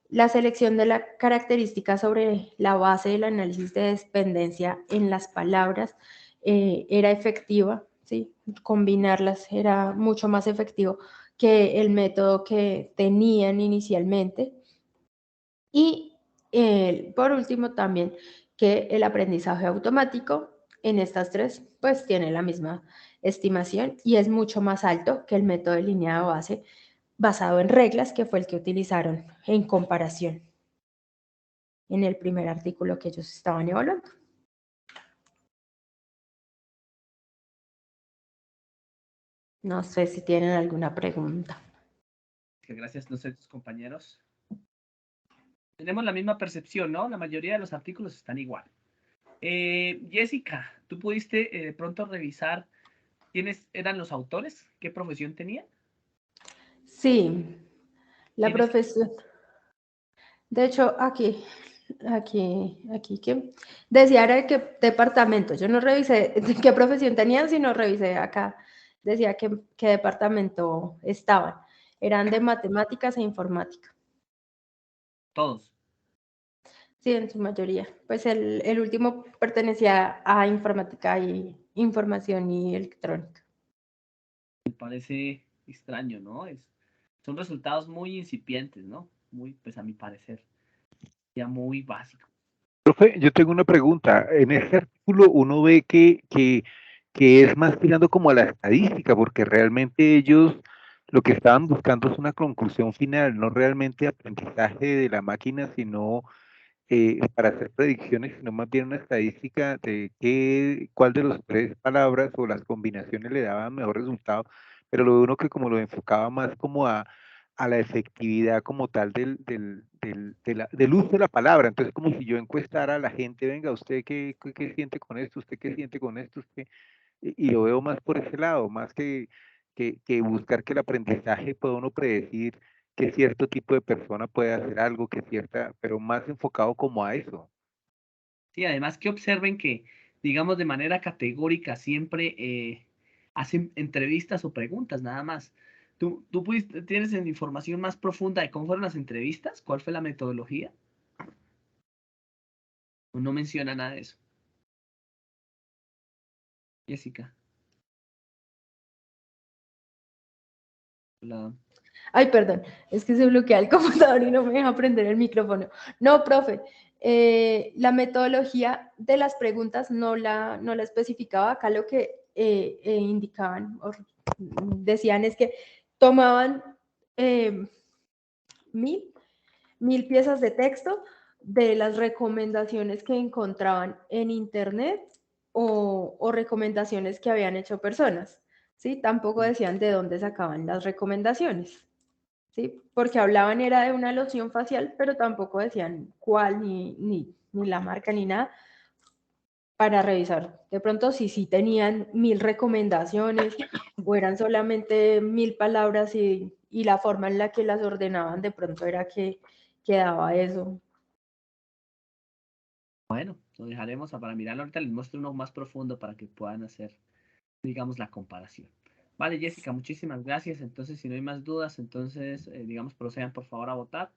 La selección de la característica sobre la base del análisis de dependencia en las palabras era efectiva, ¿sí? Combinarlas era mucho más efectivo que el método que tenían inicialmente. Y por último también que el aprendizaje automático en estas tres pues tiene la misma estimación y es mucho más alto que el método de línea de base basado en reglas, que fue el que utilizaron en comparación en el primer artículo que ellos estaban evaluando. No sé si tienen alguna pregunta. Gracias, no sé, tus compañeros. Tenemos la misma percepción, ¿no? La mayoría de los artículos están igual. Jessica, ¿tú pudiste de pronto revisar quiénes eran los autores? ¿Qué profesión tenían? Sí, la ¿Quiénes? profesión. De hecho, aquí que decía era de qué departamento. Yo no revisé qué profesión tenían, sino revisé acá. Decía qué departamento estaban. Eran de matemáticas e informática. Todos. Sí, en su mayoría. Pues el último pertenecía a informática y información y electrónica. Me parece extraño, ¿no? Son resultados muy incipientes, ¿no? Muy, pues a mi parecer, ya muy básicos. Profe, yo tengo una pregunta. En este artículo uno ve que es más tirando como a la estadística, porque realmente ellos lo que estaban buscando es una conclusión final, no realmente aprendizaje de la máquina, sino para hacer predicciones, sino más bien una estadística de cuál de las tres palabras o las combinaciones le daban mejor resultado, pero lo de uno que como lo enfocaba más como a la efectividad como tal del uso de la palabra. Entonces, como si yo encuestara a la gente, venga, ¿usted qué siente con esto? ¿Usted qué siente con esto? Y lo veo más por ese lado, más que buscar que el aprendizaje pueda uno predecir que cierto tipo de persona puede hacer algo, pero más enfocado como a eso. Sí, además que observen que, digamos, de manera categórica siempre hacen entrevistas o preguntas, nada más. ¿Tú tienes información más profunda de cómo fueron las entrevistas? ¿Cuál fue la metodología? ¿O no menciona nada de eso? Jessica. Hola. Ay, perdón, es que se bloquea el computador y no me deja prender el micrófono. No, profe, la metodología de las preguntas no la especificaba. Acá lo que indicaban o decían es que tomaban 1000 piezas de texto de las recomendaciones que encontraban en internet o recomendaciones que habían hecho personas, ¿sí? Tampoco decían de dónde sacaban las recomendaciones, ¿sí? Porque hablaban era de una loción facial, pero tampoco decían cuál, ni la marca, ni nada, para revisar. De pronto, si tenían 1000 recomendaciones o eran solamente 1000 palabras y la forma en la que las ordenaban, de pronto era que quedaba eso. Bueno, lo dejaremos para mirarlo. Ahorita les muestro uno más profundo para que puedan hacer, digamos, la comparación. Vale, Jessica, muchísimas gracias. Entonces, si no hay más dudas, entonces, digamos, procedan por favor a votar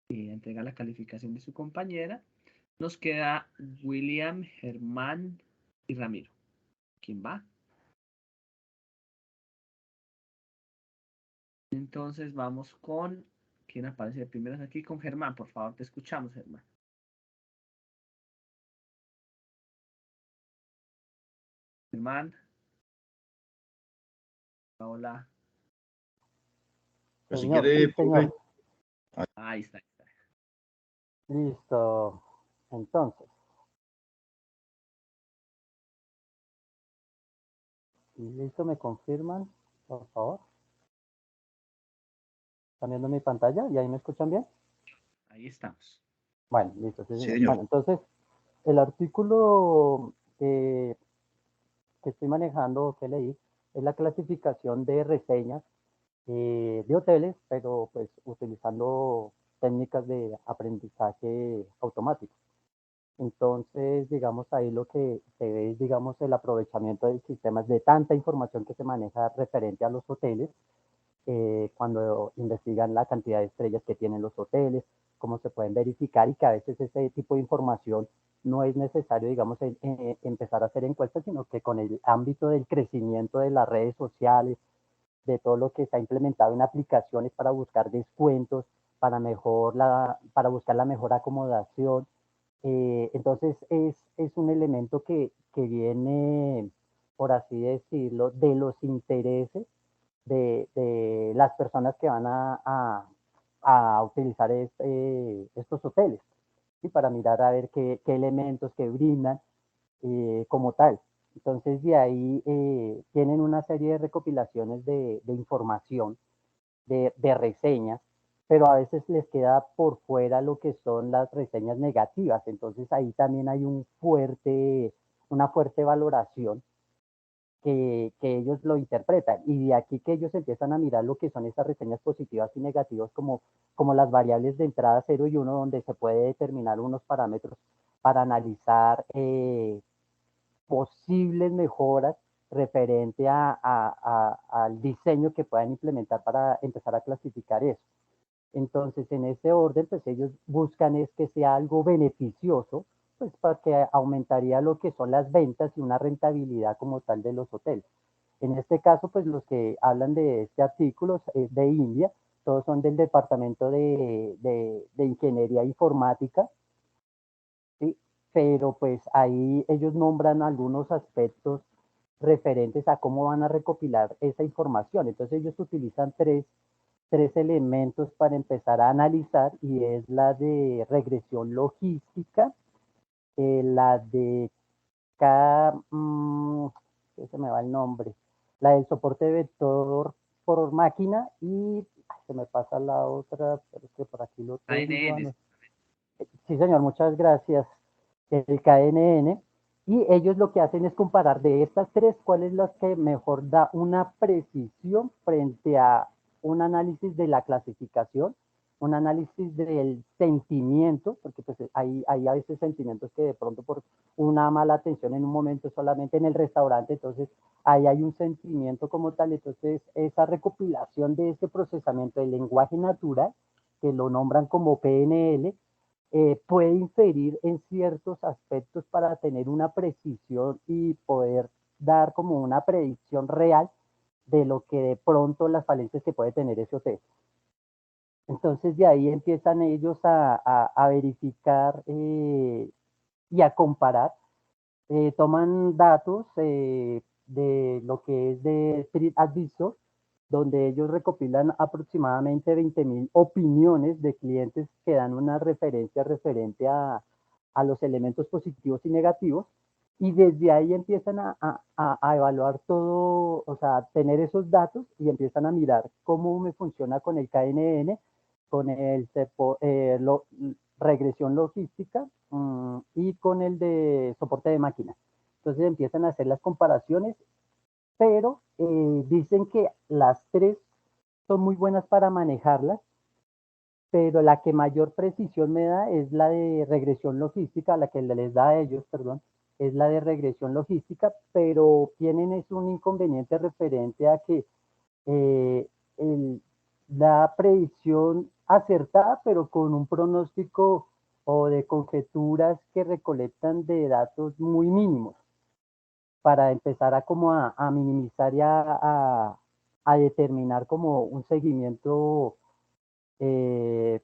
y a entregar la calificación de su compañera. Nos queda William, Germán y Ramiro. ¿Quién va? Entonces vamos con, ¿quién aparece de primeras aquí? Con Germán, por favor, te escuchamos, Germán. Germán. Hola. Pues si Señor, quiere, sí, profe. señor. Ahí está, ahí está. Listo. Entonces. Listo, me confirman, por favor. ¿Están viendo mi pantalla? ¿Y ahí me escuchan bien? Ahí estamos. Bueno, listo. Sí, señor. Bueno, entonces, el artículo que estoy manejando, que leí, es la clasificación de reseñas de hoteles, pero pues utilizando técnicas de aprendizaje automático. Entonces, digamos, ahí lo que se ve es, digamos, el aprovechamiento de sistemas de tanta información que se maneja referente a los hoteles, cuando investigan la cantidad de estrellas que tienen los hoteles, cómo se pueden verificar y que a veces ese tipo de información no es necesario, digamos, empezar a hacer encuestas, sino que con el ámbito del crecimiento de las redes sociales, de todo lo que se ha implementado en aplicaciones para buscar descuentos, para buscar la mejor acomodación. Entonces es un elemento que viene, por así decirlo, de los intereses de las personas que van a utilizar estos hoteles, ¿sí? Para mirar a ver qué elementos que brindan como tal. Entonces de ahí tienen una serie de recopilaciones de información, de reseñas, pero a veces les queda por fuera lo que son las reseñas negativas. Entonces ahí también hay una fuerte valoración que ellos lo interpretan. Y de aquí que ellos empiezan a mirar lo que son esas reseñas positivas y negativas como las variables de entrada 0 y 1, donde se puede determinar unos parámetros para analizar posibles mejoras referente al diseño que puedan implementar para empezar a clasificar eso. Entonces, en ese orden, pues ellos buscan es que sea algo beneficioso, pues para que aumentaría lo que son las ventas y una rentabilidad como tal de los hoteles. En este caso, pues los que hablan de este artículo es de India, todos son del Departamento de Ingeniería Informática, ¿sí? Pero pues ahí ellos nombran algunos aspectos referentes a cómo van a recopilar esa información. Entonces ellos utilizan tres elementos para empezar a analizar y es la de regresión logística, la de se me va el nombre, la del soporte de vector por máquina y se me pasa la otra, pero es que por aquí lo tengo. ANN. Sí, señor, muchas gracias. El KNN. Y ellos lo que hacen es comparar de estas tres cuál es la que mejor da una precisión frente a un análisis de la clasificación, un análisis del sentimiento, porque pues hay a veces sentimientos que de pronto por una mala atención en un momento solamente en el restaurante, entonces ahí hay un sentimiento como tal, entonces esa recopilación de ese procesamiento del lenguaje natural, que lo nombran como PNL, puede inferir en ciertos aspectos para tener una precisión y poder dar como una predicción real de lo que de pronto las falencias que puede tener ese hotel. Entonces de ahí empiezan ellos a verificar y a comparar. Toman datos de lo que es de Street Advisor, donde ellos recopilan aproximadamente 20.000 opiniones de clientes que dan una referencia referente a los elementos positivos y negativos, y desde ahí empiezan a evaluar todo, o sea, tener esos datos y empiezan a mirar cómo me funciona con el KNN, con el regresión logística y con el de soporte de máquina. Entonces empiezan a hacer las comparaciones, pero dicen que las tres son muy buenas para manejarlas, pero la que mayor precisión me da es la de regresión logística, la que les da a ellos, perdón, es la de regresión logística, pero tienen es un inconveniente referente a que eh, la predicción acertada, pero con un pronóstico o de conjeturas que recolectan de datos muy mínimos para empezar a minimizar y a determinar como un seguimiento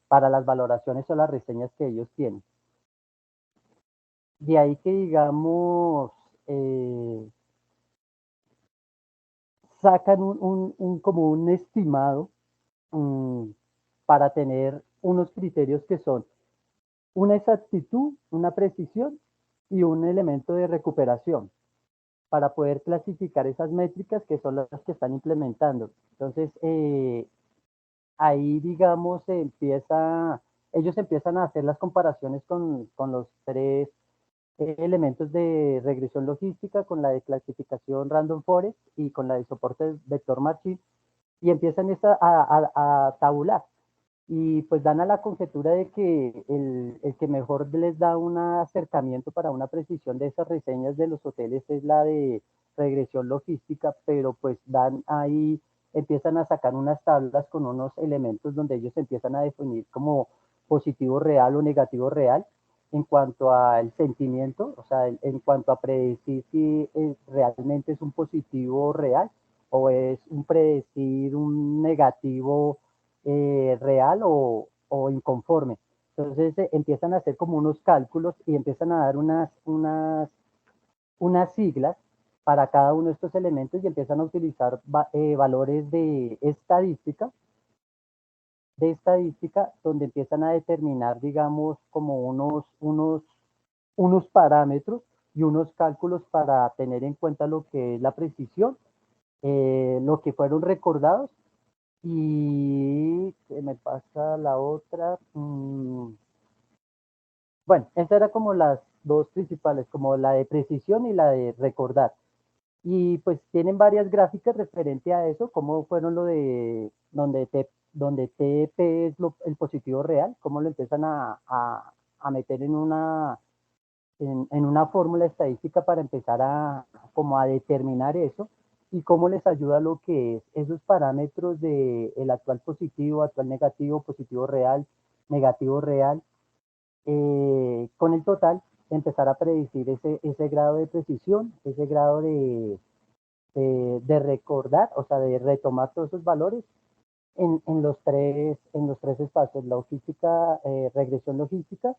para las valoraciones o las reseñas que ellos tienen. De ahí que digamos, sacan como un estimado para tener unos criterios que son una exactitud, una precisión y un elemento de recuperación para poder clasificar esas métricas que son las que están implementando. Entonces, ahí, digamos, ellos empiezan a hacer las comparaciones con los tres elementos de regresión logística, con la de clasificación random forest y con la de soporte vector machine, y empiezan a tabular. Y pues dan a la conjetura de que el que mejor les da un acercamiento para una precisión de esas reseñas de los hoteles es la de regresión logística, pero pues dan ahí, empiezan a sacar unas tablas con unos elementos donde ellos empiezan a definir como positivo real o negativo real en cuanto al sentimiento, o sea, en cuanto a predecir si realmente es un positivo real o es un predecir un negativo real o inconforme. Entonces empiezan a hacer como unos cálculos y empiezan a dar unas siglas para cada uno de estos elementos y empiezan a utilizar valores de estadística donde empiezan a determinar, digamos, como unos parámetros y unos cálculos para tener en cuenta lo que es la precisión, lo que fueron recordados y me pasa la otra. Bueno, esas eran como las dos principales, como la de precisión y la de recordar. Y pues tienen varias gráficas referente a eso, cómo fueron lo de donde TP es el positivo real, cómo lo empiezan a meter en una fórmula estadística para empezar como a determinar eso y cómo les ayuda lo que es esos parámetros de el actual positivo, actual negativo, positivo real, negativo real, con el total empezar a predecir ese grado de precisión, ese grado de recordar, o sea, de retomar todos esos valores en los tres espacios, logística, regresión logística,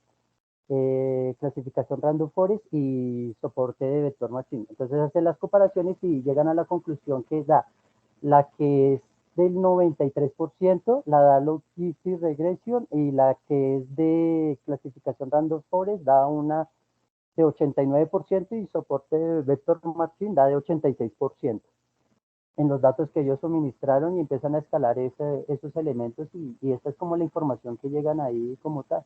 clasificación random forest y soporte de vector machine. Entonces hacen las comparaciones y llegan a la conclusión que la que es del 93% la da Logistic Regression y la que es de clasificación random forest da una de 89% y soporte de vector machine da de 86% en los datos que ellos suministraron y empiezan a escalar esos elementos y esta es como la información que llegan ahí como tal.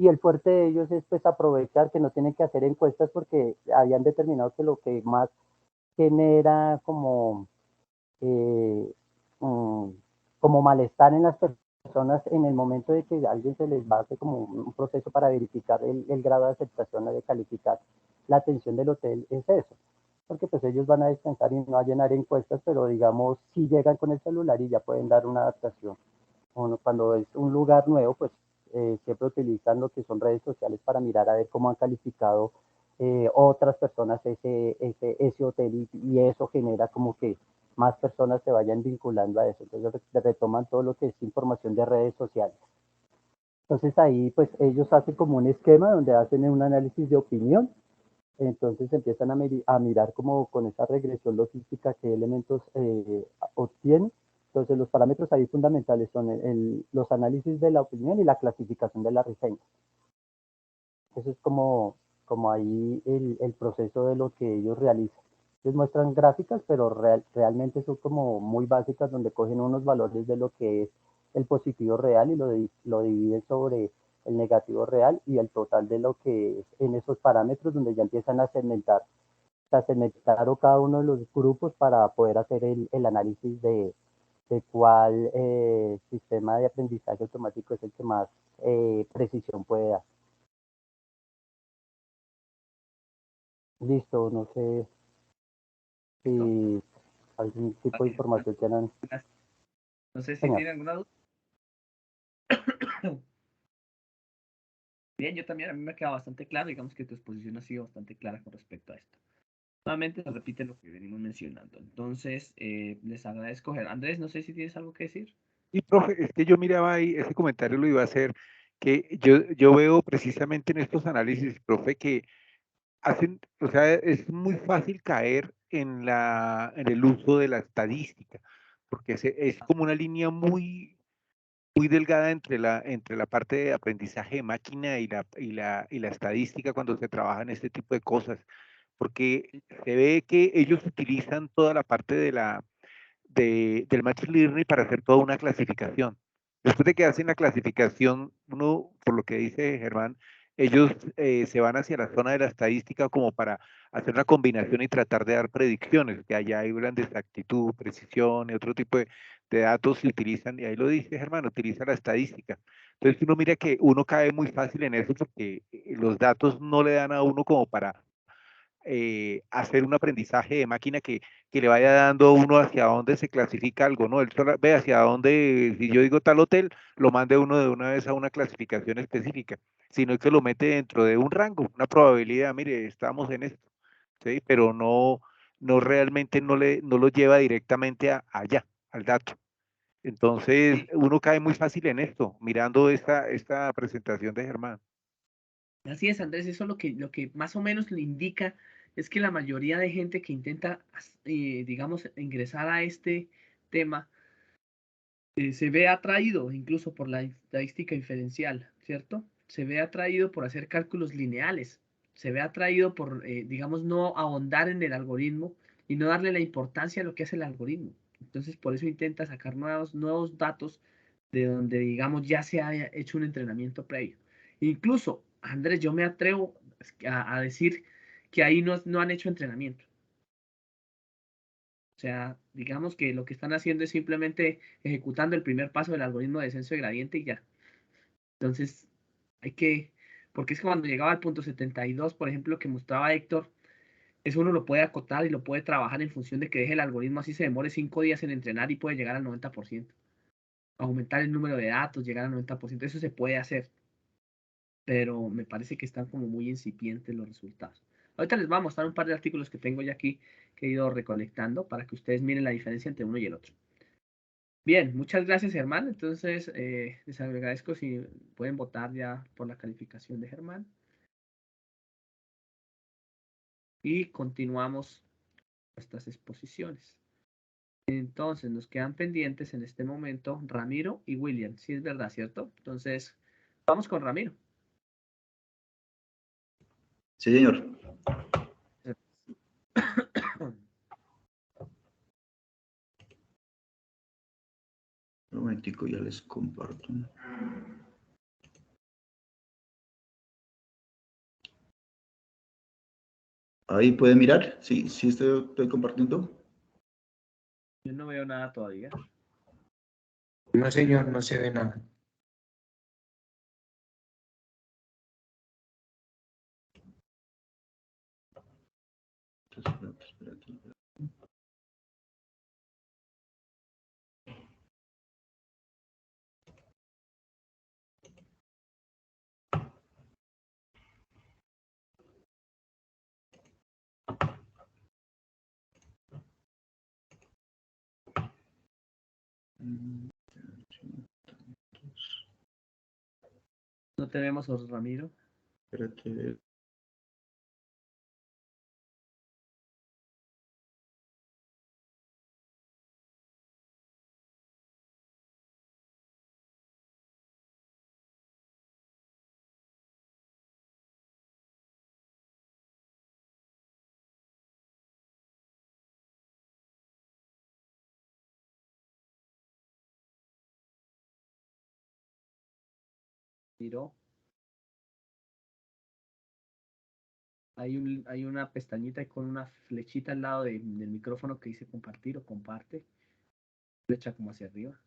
Y el fuerte de ellos es pues aprovechar que no tienen que hacer encuestas porque habían determinado que lo que más genera eh, um, como malestar en las personas en el momento de que alguien se les va a hacer como un proceso para verificar el grado de aceptación o de calificar la atención del hotel es eso. Porque pues ellos van a descansar y no a llenar encuestas, pero digamos, si llegan con el celular y ya pueden dar una adaptación. Cuando es un lugar nuevo, pues siempre utilizan lo que son redes sociales para mirar a ver cómo han calificado otras personas ese hotel y eso genera como que más personas se vayan vinculando a eso. Entonces retoman todo lo que es información de redes sociales. Entonces ahí pues ellos hacen como un esquema donde hacen un análisis de opinión. Entonces empiezan a mirar como con esa regresión logística qué elementos obtienen. Entonces los parámetros ahí fundamentales son los análisis de la opinión y la clasificación de la reseña. Eso es como ahí el proceso de lo que ellos realizan. Les muestran gráficas, pero realmente son como muy básicas donde cogen unos valores de lo que es el positivo real y lo dividen sobre el negativo real y el total de lo que es en esos parámetros donde ya empiezan a segmentar cada uno de los grupos para poder hacer el análisis de cuál sistema de aprendizaje automático es el que más precisión puede dar. Listo, no sé si algún tipo de información quieran. No sé si Señor. tienen alguna duda. Bien, yo también, a mí me queda bastante claro, digamos que tu exposición ha sido bastante clara con respecto a esto. Nuevamente se repite lo que venimos mencionando. Entonces, les agradezco. Andrés, no sé si tienes algo que decir. Y profe, es que yo miraba ahí, ese comentario lo iba a hacer, que yo veo precisamente en estos análisis, profe, que hacen, o sea, es muy fácil caer en el uso de la estadística, porque es como una línea muy delgada entre la parte de aprendizaje de máquina y la estadística cuando se trabaja en este tipo de cosas, porque se ve que ellos utilizan toda la parte del Machine Learning para hacer toda una clasificación. Después de que hacen la clasificación, uno, por lo que dice Germán, ellos se van hacia la zona de la estadística como para hacer una combinación y tratar de dar predicciones, que allá hay gran exactitud, precisión y otro tipo de datos se utilizan, y ahí lo dice Germán, utiliza la estadística. Entonces uno mira que uno cae muy fácil en eso porque los datos no le dan a uno como para hacer un aprendizaje de máquina que le vaya dando uno hacia dónde se clasifica algo, ¿no? Él solo ve hacia dónde, si yo digo tal hotel, lo mande uno de una vez a una clasificación específica, sino que lo mete dentro de un rango, una probabilidad, mire, estamos en esto, ¿sí? Pero no realmente no lo lleva directamente allá, al dato. Entonces, uno cae muy fácil en esto, mirando esta presentación de Germán. Así es, Andrés, eso lo que más o menos le indica es que la mayoría de gente que intenta, digamos, ingresar a este tema, se ve atraído incluso por la estadística inferencial, ¿cierto? Se ve atraído por hacer cálculos lineales, se ve atraído por, digamos, no ahondar en el algoritmo y no darle la importancia a lo que hace el algoritmo. Entonces, por eso intenta sacar nuevos datos de donde, digamos, ya se haya hecho un entrenamiento previo. Incluso, Andrés, yo me atrevo a decir que ahí no han hecho entrenamiento. O sea, digamos que lo que están haciendo es simplemente ejecutando el primer paso del algoritmo de descenso de gradiente y ya. Entonces, hay que, porque es que cuando llegaba al punto 72, por ejemplo, que mostraba Héctor, eso uno lo puede acotar y lo puede trabajar en función de que deje el algoritmo así se demore 5 días en entrenar y puede llegar al 90%. Aumentar el número de datos, llegar al 90%, eso se puede hacer, pero me parece que están como muy incipientes los resultados. Ahorita les voy a mostrar un par de artículos que tengo ya aquí que he ido recolectando para que ustedes miren la diferencia entre uno y el otro. Bien, muchas gracias, Germán. Entonces, les agradezco si pueden votar ya por la calificación de Germán. Y continuamos nuestras exposiciones. Entonces, nos quedan pendientes en este momento Ramiro y William. Sí, es verdad, ¿cierto? Entonces, vamos con Ramiro. Sí, señor. Un momentico, ya les comparto. Ahí pueden mirar. Sí, sí estoy compartiendo. Yo no veo nada todavía. No, señor, no se ve nada. Espérate. No te vemos, Ramiro. Espérate. Miro. Hay una pestañita con una flechita al lado del micrófono que dice compartir o comparte. Flecha como hacia arriba.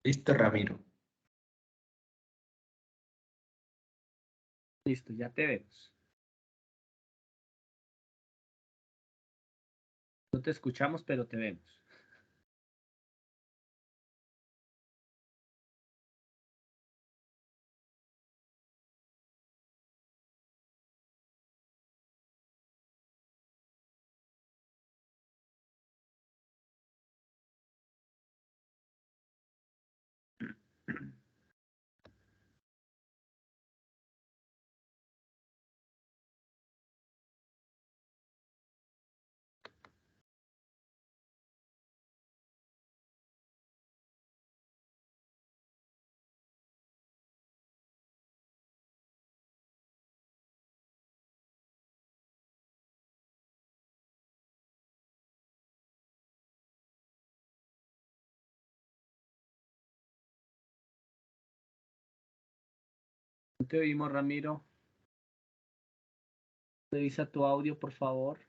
Listo, Ramiro. Listo, ya te vemos. No te escuchamos, pero te vemos. No te oímos, Ramiro. Revisa tu audio, por favor.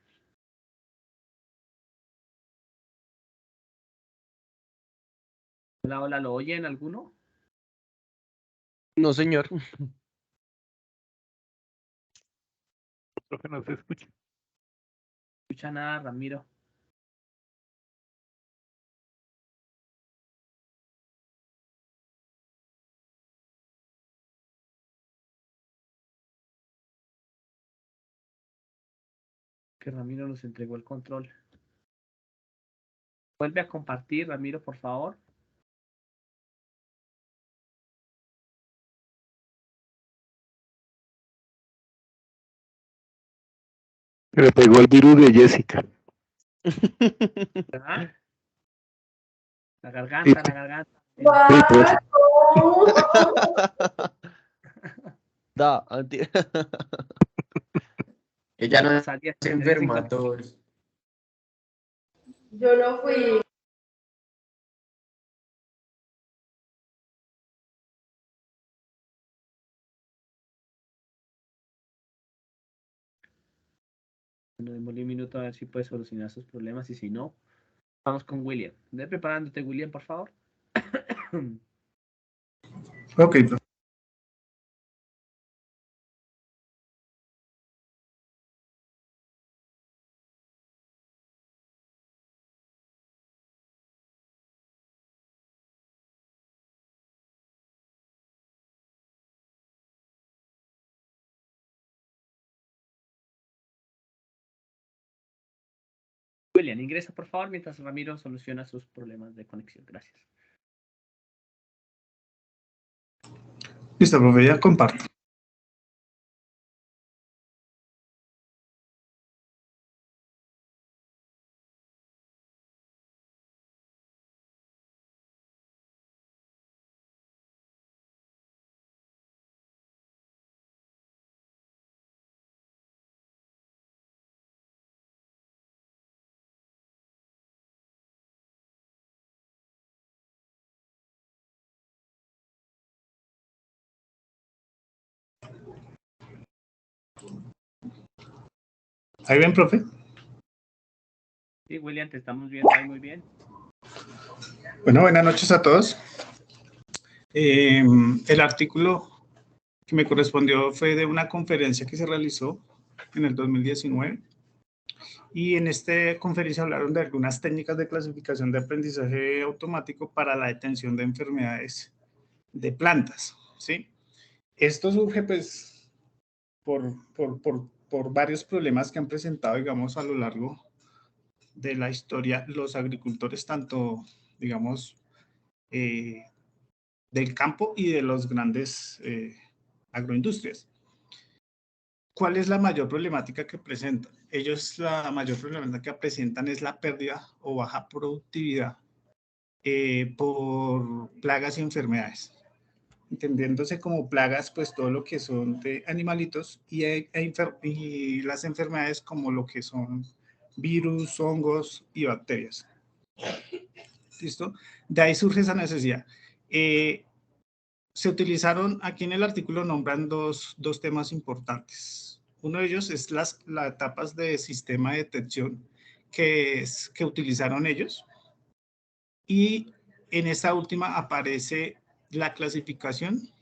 Hola, hola, ¿lo oyen alguno? No, señor. Profe, no se escucha. No escucha nada, Ramiro. Que Ramiro nos entregó el control. Vuelve a compartir, Ramiro, por favor. Se le pegó el virus de Jessica. ¿Verdad? La garganta, la garganta. Sí, pues. Da, anti- Ella no Salía se en enferma 50. a todos. Yo no fui. Bueno, démosle un minuto a ver si puede solucionar sus problemas y si no, vamos con William. Ve preparándote, William, por favor. Ok, profe. William, ingresa, por favor, mientras Ramiro soluciona sus problemas de conexión. Gracias. Listo, profe, ya comparto. ¿Ahí ven, profe? Sí, William, te estamos viendo ahí muy bien. Bueno, buenas noches a todos. El artículo que me correspondió fue de una conferencia que se realizó en el 2019. Y en esta conferencia hablaron de algunas técnicas de clasificación de aprendizaje automático para la detención de enfermedades de plantas, ¿sí? Esto surge, pues, por varios problemas que han presentado, digamos, a lo largo de la historia los agricultores, tanto, digamos, del campo y de los grandes agroindustrias. ¿Cuál es la mayor problemática que presentan? Ellos la mayor problemática que presentan es la pérdida o baja productividad por plagas y enfermedades. Entendiéndose como plagas, pues todo lo que son de animalitos y las enfermedades como lo que son virus, hongos y bacterias. ¿Listo? De ahí surge esa necesidad. Se utilizaron, aquí en el artículo nombran dos temas importantes. Uno de ellos es las etapas de sistema de detección que utilizaron ellos. Y en esta última aparece la clasificación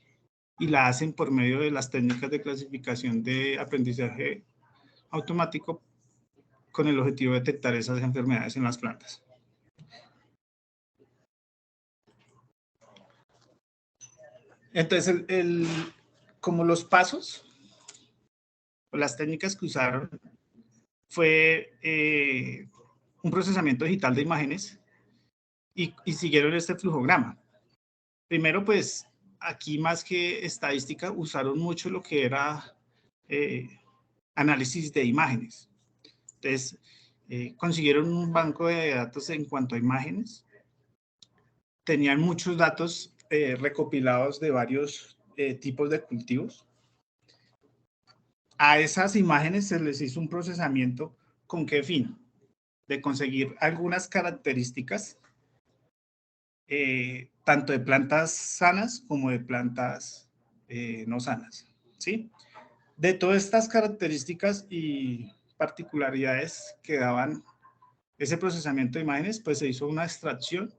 y la hacen por medio de las técnicas de clasificación de aprendizaje automático con el objetivo de detectar esas enfermedades en las plantas. Entonces, como los pasos o las técnicas que usaron fue un procesamiento digital de imágenes y siguieron este flujograma. Primero, pues, aquí más que estadística, usaron mucho lo que era análisis de imágenes. Entonces, consiguieron un banco de datos en cuanto a imágenes. Tenían muchos datos recopilados de varios tipos de cultivos. A esas imágenes se les hizo un procesamiento. ¿Con qué fin? De conseguir algunas características, tanto de plantas sanas como de plantas no sanas, ¿sí? De todas estas características y particularidades que daban ese procesamiento de imágenes, pues se hizo una extracción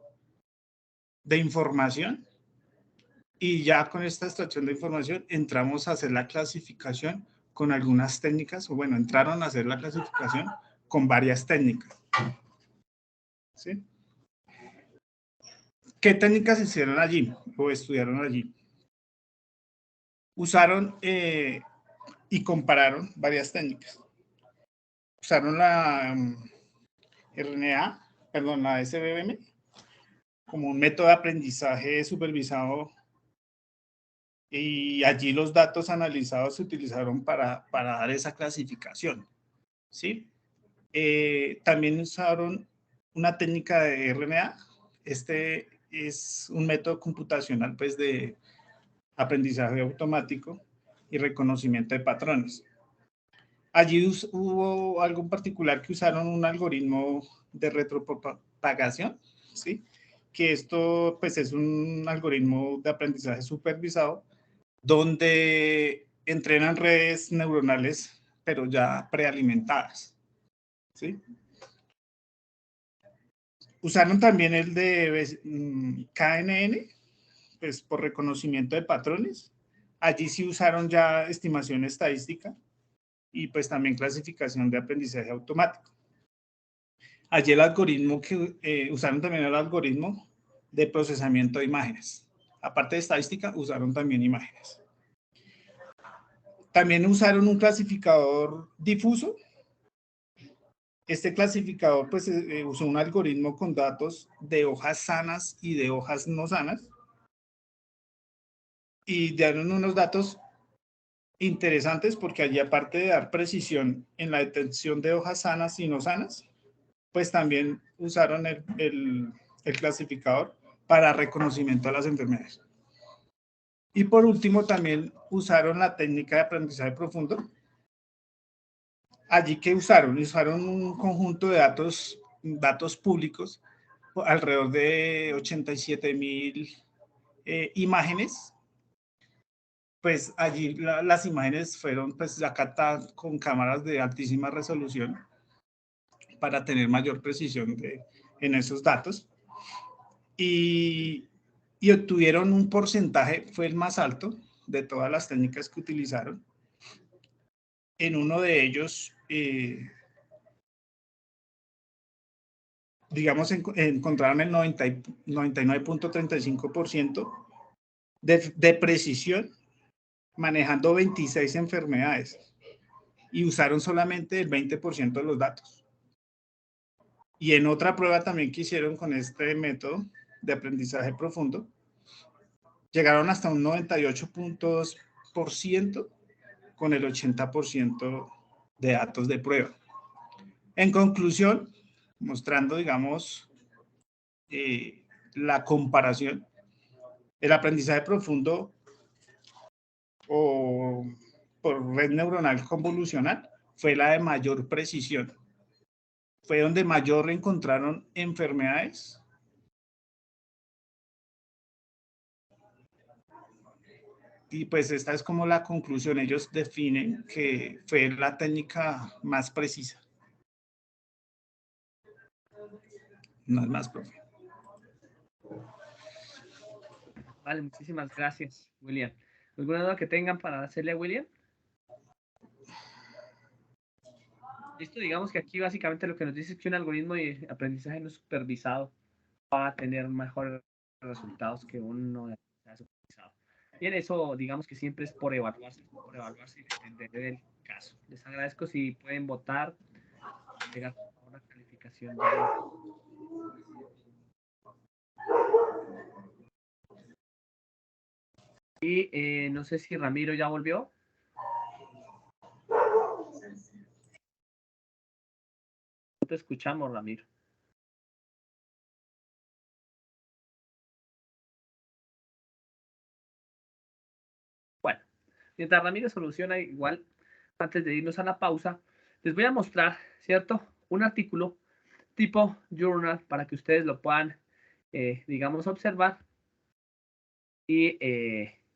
de información y ya con esta extracción de información entramos a hacer la clasificación con algunas técnicas, o bueno, entraron a hacer la clasificación con varias técnicas, ¿sí? ¿Qué técnicas hicieron allí o estudiaron allí? Usaron y compararon varias técnicas. Usaron la RNA, perdón, la SBM, como un método de aprendizaje supervisado, y allí los datos analizados se utilizaron para dar esa clasificación, ¿sí? También usaron una técnica de RNA. Este es un método computacional, pues, de aprendizaje automático y reconocimiento de patrones. Allí hubo algo en particular que usaron un algoritmo de retropropagación, ¿sí? Que esto, pues, es un algoritmo de aprendizaje supervisado donde entrenan redes neuronales, pero ya prealimentadas, ¿sí? Usaron también el de KNN, pues por reconocimiento de patrones. Allí sí usaron ya estimación estadística y pues también clasificación de aprendizaje automático. Allí el algoritmo que usaron también el algoritmo de procesamiento de imágenes. Aparte de estadística, usaron también imágenes. También usaron un clasificador difuso. Este clasificador pues usó un algoritmo con datos de hojas sanas y de hojas no sanas. Y dieron unos datos interesantes porque allí, aparte de dar precisión en la detección de hojas sanas y no sanas, pues también usaron el clasificador para reconocimiento de las enfermedades. Y por último, también usaron la técnica de aprendizaje profundo. Allí que usaron un conjunto de datos públicos, alrededor de 87,000 imágenes. Pues allí las imágenes fueron pues captadas con cámaras de altísima resolución para tener mayor precisión en esos datos. Y obtuvieron un porcentaje, fue el más alto de todas las técnicas que utilizaron. En uno de ellos, digamos, encontraron el 99.35% de precisión, manejando 26 enfermedades, y usaron solamente el 20% de los datos. Y en otra prueba también que hicieron con este método de aprendizaje profundo, llegaron hasta un 98% con el 80% de datos de prueba. En conclusión, mostrando, digamos, la comparación, el aprendizaje profundo o por red neuronal convolucional fue la de mayor precisión. Fue donde mayor encontraron enfermedades y pues esta es como la conclusión. Ellos definen que fue la técnica más precisa. No es más, profe. Vale, muchísimas gracias, William. ¿Alguna duda que tengan para hacerle a William? Listo, digamos que aquí básicamente lo que nos dice es que un algoritmo de aprendizaje no supervisado va a tener mejores resultados que uno de aprendizaje supervisado. Bien, eso digamos que siempre es por evaluarse y depender del caso. Les agradezco si pueden votar, pegar una calificación. Y no sé si Ramiro ya volvió. No te escuchamos, Ramiro. Bueno, mientras Ramiro soluciona, igual, antes de irnos a la pausa, les voy a mostrar, ¿cierto? Un artículo tipo journal para que ustedes lo puedan, digamos, observar y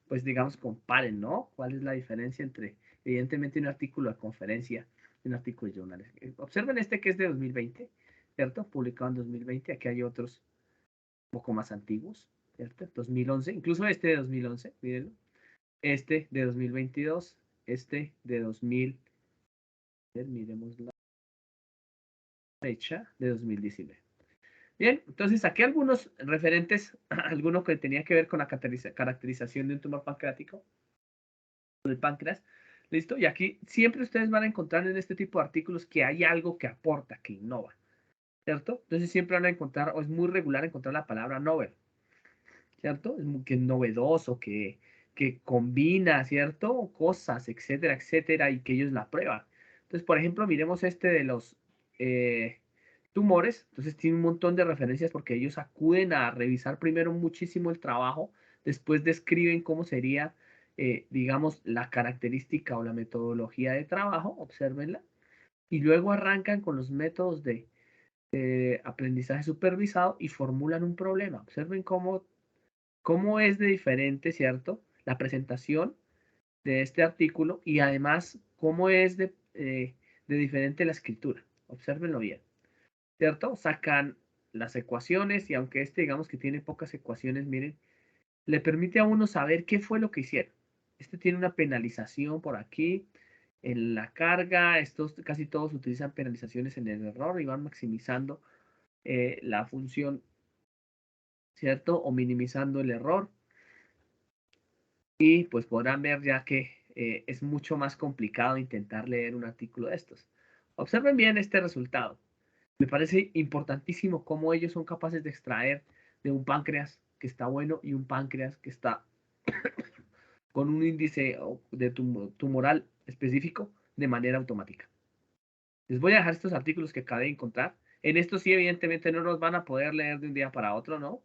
pues digamos, comparen, ¿no? ¿Cuál es la diferencia entre, evidentemente, un artículo de conferencia y un artículo de journal? Observen este que es de 2020, ¿cierto? Publicado en 2020. Aquí hay otros un poco más antiguos, ¿cierto? 2011, incluso este de 2011, mírenlo. Este de 2022, este de 2000, miremos la fecha de 2019. Bien, entonces aquí algunos referentes, alguno que tenía que ver con la caracterización de un tumor pancreático, del páncreas, ¿listo? Y aquí siempre ustedes van a encontrar en este tipo de artículos que hay algo que aporta, que innova, ¿cierto? Entonces siempre van a encontrar, o es muy regular encontrar la palabra novel, ¿cierto? Es muy que novedoso, que combina, ¿cierto? Cosas, etcétera, etcétera, y que ellos la prueban. Entonces, por ejemplo, miremos este de los tumores. Entonces, tiene un montón de referencias porque ellos acuden a revisar primero muchísimo el trabajo, después describen cómo sería, digamos, la característica o la metodología de trabajo, obsérvenla, y luego arrancan con los métodos de aprendizaje supervisado y formulan un problema. Observen cómo es de diferente, ¿cierto? La presentación de este artículo y además cómo es de diferente la escritura. Obsérvenlo bien, ¿cierto? Sacan las ecuaciones y aunque este digamos que tiene pocas ecuaciones, miren, le permite a uno saber qué fue lo que hicieron. Este tiene una penalización por aquí en la carga, estos casi todos utilizan penalizaciones en el error y van maximizando la función, ¿cierto? O minimizando el error. Y pues podrán ver ya que es mucho más complicado intentar leer un artículo de estos. Observen bien este resultado. Me parece importantísimo cómo ellos son capaces de extraer de un páncreas que está bueno y un páncreas que está con un índice de tumoral específico de manera automática. Les voy a dejar estos artículos que acabé de encontrar. En estos sí, evidentemente, no los van a poder leer de un día para otro, ¿no?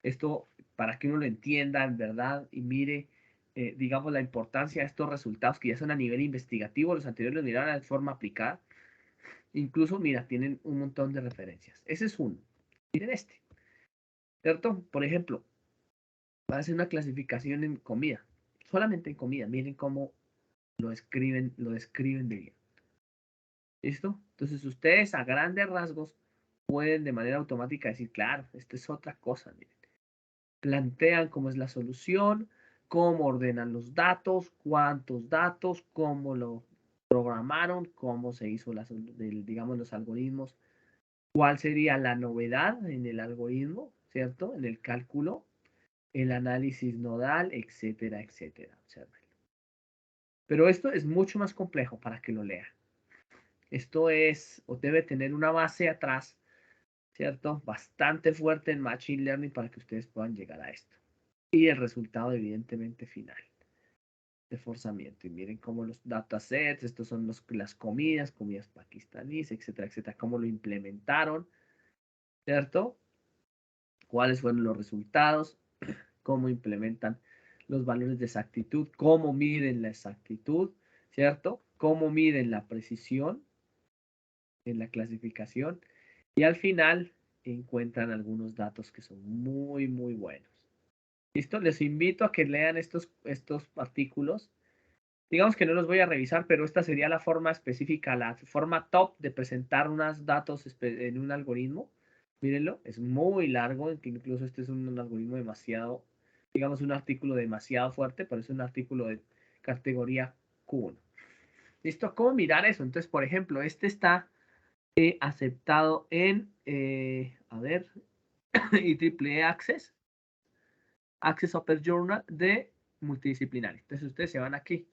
Esto para que uno lo entienda en verdad y mire, digamos, la importancia de estos resultados que ya son a nivel investigativo. Los anteriores los miraron de forma aplicada. Incluso, mira, tienen un montón de referencias. Ese es uno. Miren este, ¿cierto? Por ejemplo, va a hacer una clasificación en comida. Solamente en comida. Miren cómo lo describen de bien. ¿Listo? Entonces ustedes a grandes rasgos pueden de manera automática decir, claro, esto es otra cosa. Miren. Plantean cómo es la solución, cómo ordenan los datos, cuántos datos, cómo lo programaron, cómo se hizo digamos, los algoritmos, cuál sería la novedad en el algoritmo, ¿cierto? En el cálculo, el análisis nodal, etcétera, etcétera. Observen. Pero esto es mucho más complejo para que lo lean. Esto es, o debe tener una base atrás, ¿cierto? Bastante fuerte en Machine Learning para que ustedes puedan llegar a esto. Y el resultado, evidentemente, final de forzamiento. Y miren cómo los datasets, estos son las comidas pakistaníes, etcétera, etcétera, cómo lo implementaron, ¿cierto? Cuáles fueron los resultados, cómo implementan los valores de exactitud, cómo miden la exactitud, ¿cierto? Cómo miden la precisión en la clasificación y al final encuentran algunos datos que son muy, muy buenos. ¿Listo? Les invito a que lean estos artículos. Digamos que no los voy a revisar, pero esta sería la forma específica, la forma top de presentar unos datos en un algoritmo. Mírenlo, es muy largo, incluso este es un algoritmo demasiado, digamos un artículo demasiado fuerte, pero es un artículo de categoría Q1. ¿Listo? ¿Cómo mirar eso? Entonces, por ejemplo, este está aceptado en, a ver, IEEE Access Open Journal de multidisciplinario. Entonces ustedes se van aquí.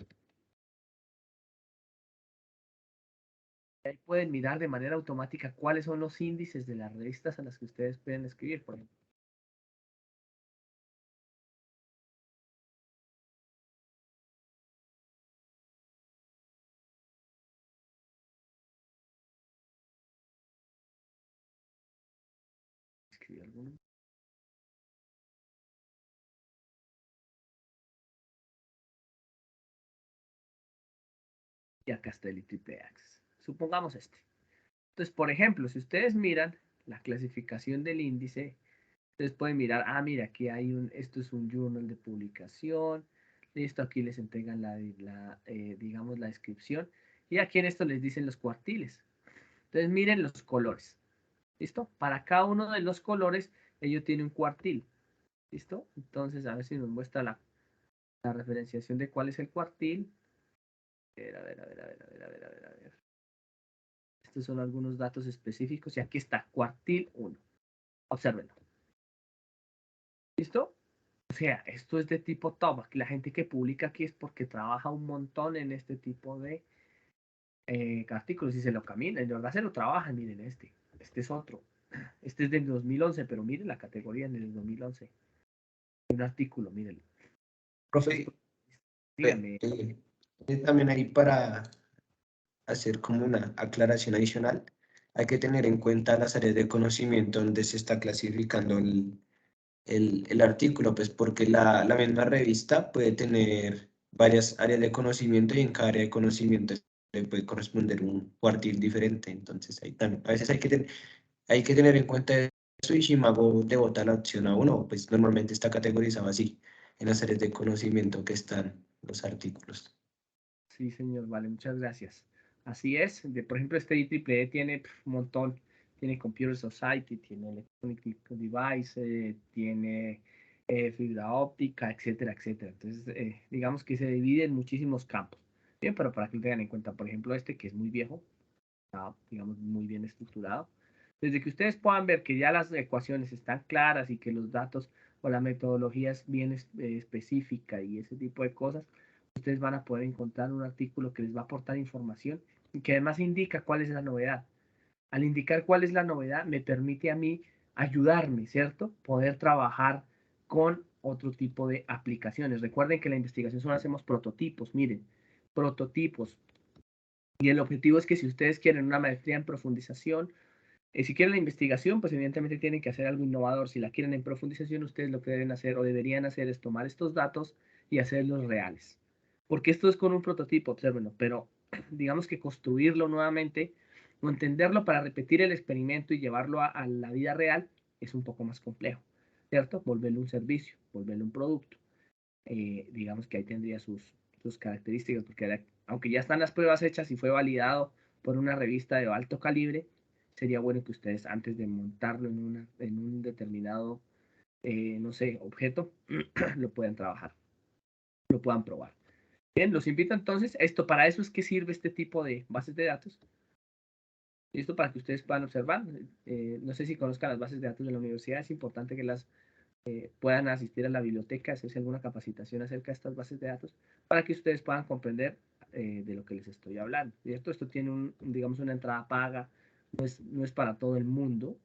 Ahí pueden mirar de manera automática cuáles son los índices de las revistas a las que ustedes pueden escribir, por ejemplo. Escribir alguno. Y acá está el IEEE Access. Supongamos este. Entonces, por ejemplo, si ustedes miran la clasificación del índice, ustedes pueden mirar, mira, aquí hay esto es un journal de publicación, Listo, aquí les entregan digamos, la descripción. Y aquí en esto les dicen los cuartiles. Entonces miren los colores. ¿Listo? Para cada uno de los colores, ellos tienen un cuartil. ¿Listo? Entonces, a ver si nos muestra la referenciación de cuál es el cuartil. A ver, a ver, a ver, a ver, a ver, a ver, a ver, a ver. Estos son algunos datos específicos. Y aquí está, cuartil 1. Obsérvenlo. ¿Listo? O sea, esto es de tipo top. Aquí la gente que publica aquí es porque trabaja un montón en este tipo de artículos y se lo caminan. De verdad se lo trabajan. Miren este. Este es otro. Este es del 2011, pero miren la categoría en el 2011. Un artículo, mírenlo. Profe, Díganme. también ahí para hacer como una aclaración adicional, hay que tener en cuenta las áreas de conocimiento donde se está clasificando el artículo, pues porque la misma revista puede tener varias áreas de conocimiento y en cada área de conocimiento le puede corresponder un cuartil diferente. Entonces, ahí también, a veces hay que tener en cuenta eso y si Mago le bota la opción a uno, pues normalmente está categorizado así en las áreas de conocimiento que están los artículos. Sí, señor, vale, muchas gracias. Así es, por ejemplo, este IEEE tiene un montón, tiene Computer Society, tiene Electronic Device, tiene fibra óptica, etcétera, etcétera. Entonces, digamos que se divide en muchísimos campos. Bien, pero para que lo tengan en cuenta, por ejemplo, este que es muy viejo, está, digamos, muy bien estructurado. Desde que ustedes puedan ver que ya las ecuaciones están claras y que los datos o la metodología es bien específica y ese tipo de cosas, ustedes van a poder encontrar un artículo que les va a aportar información y que además indica cuál es la novedad. Al indicar cuál es la novedad, me permite a mí ayudarme, ¿cierto? Poder trabajar con otro tipo de aplicaciones. Recuerden que en la investigación solo hacemos prototipos, miren, prototipos. Y el objetivo es que si ustedes quieren una maestría en profundización, si quieren la investigación, pues evidentemente tienen que hacer algo innovador. Si la quieren en profundización, ustedes lo que deben hacer o deberían hacer es tomar estos datos y hacerlos reales. Porque esto es con un prototipo, obsérvenlo, pero digamos que construirlo nuevamente o entenderlo para repetir el experimento y llevarlo a la vida real es un poco más complejo, ¿cierto? Volverlo un servicio, volverlo un producto. Digamos que ahí tendría sus características, porque aunque ya están las pruebas hechas y fue validado por una revista de alto calibre, sería bueno que ustedes antes de montarlo en un determinado, no sé, objeto, lo puedan trabajar, lo puedan probar. Bien, los invito entonces, para eso es que sirve este tipo de bases de datos. Listo, para que ustedes puedan observar. No sé si conozcan las bases de datos de la universidad, es importante que las puedan asistir a la biblioteca, hacerse alguna capacitación acerca de estas bases de datos, para que ustedes puedan comprender de lo que les estoy hablando. ¿Cierto? Esto tiene, digamos, una entrada paga, no es para todo el mundo,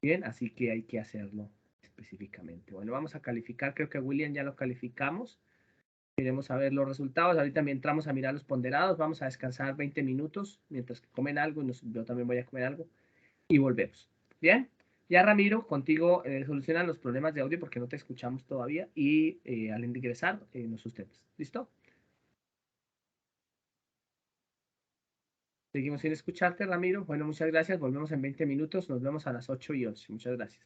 bien, así que hay que hacerlo específicamente. Bueno, vamos a calificar, creo que a William ya lo calificamos. Queremos saber los resultados. Ahorita también entramos a mirar los ponderados. Vamos a descansar 20 minutos mientras que comen algo. Yo también voy a comer algo. Y volvemos. Bien. Ya Ramiro, contigo solucionan los problemas de audio porque no te escuchamos todavía. Y al ingresar nos sustentas. ¿Listo? Seguimos sin escucharte, Ramiro. Bueno, muchas gracias. Volvemos en 20 minutos. Nos vemos a las 8:11. Muchas gracias.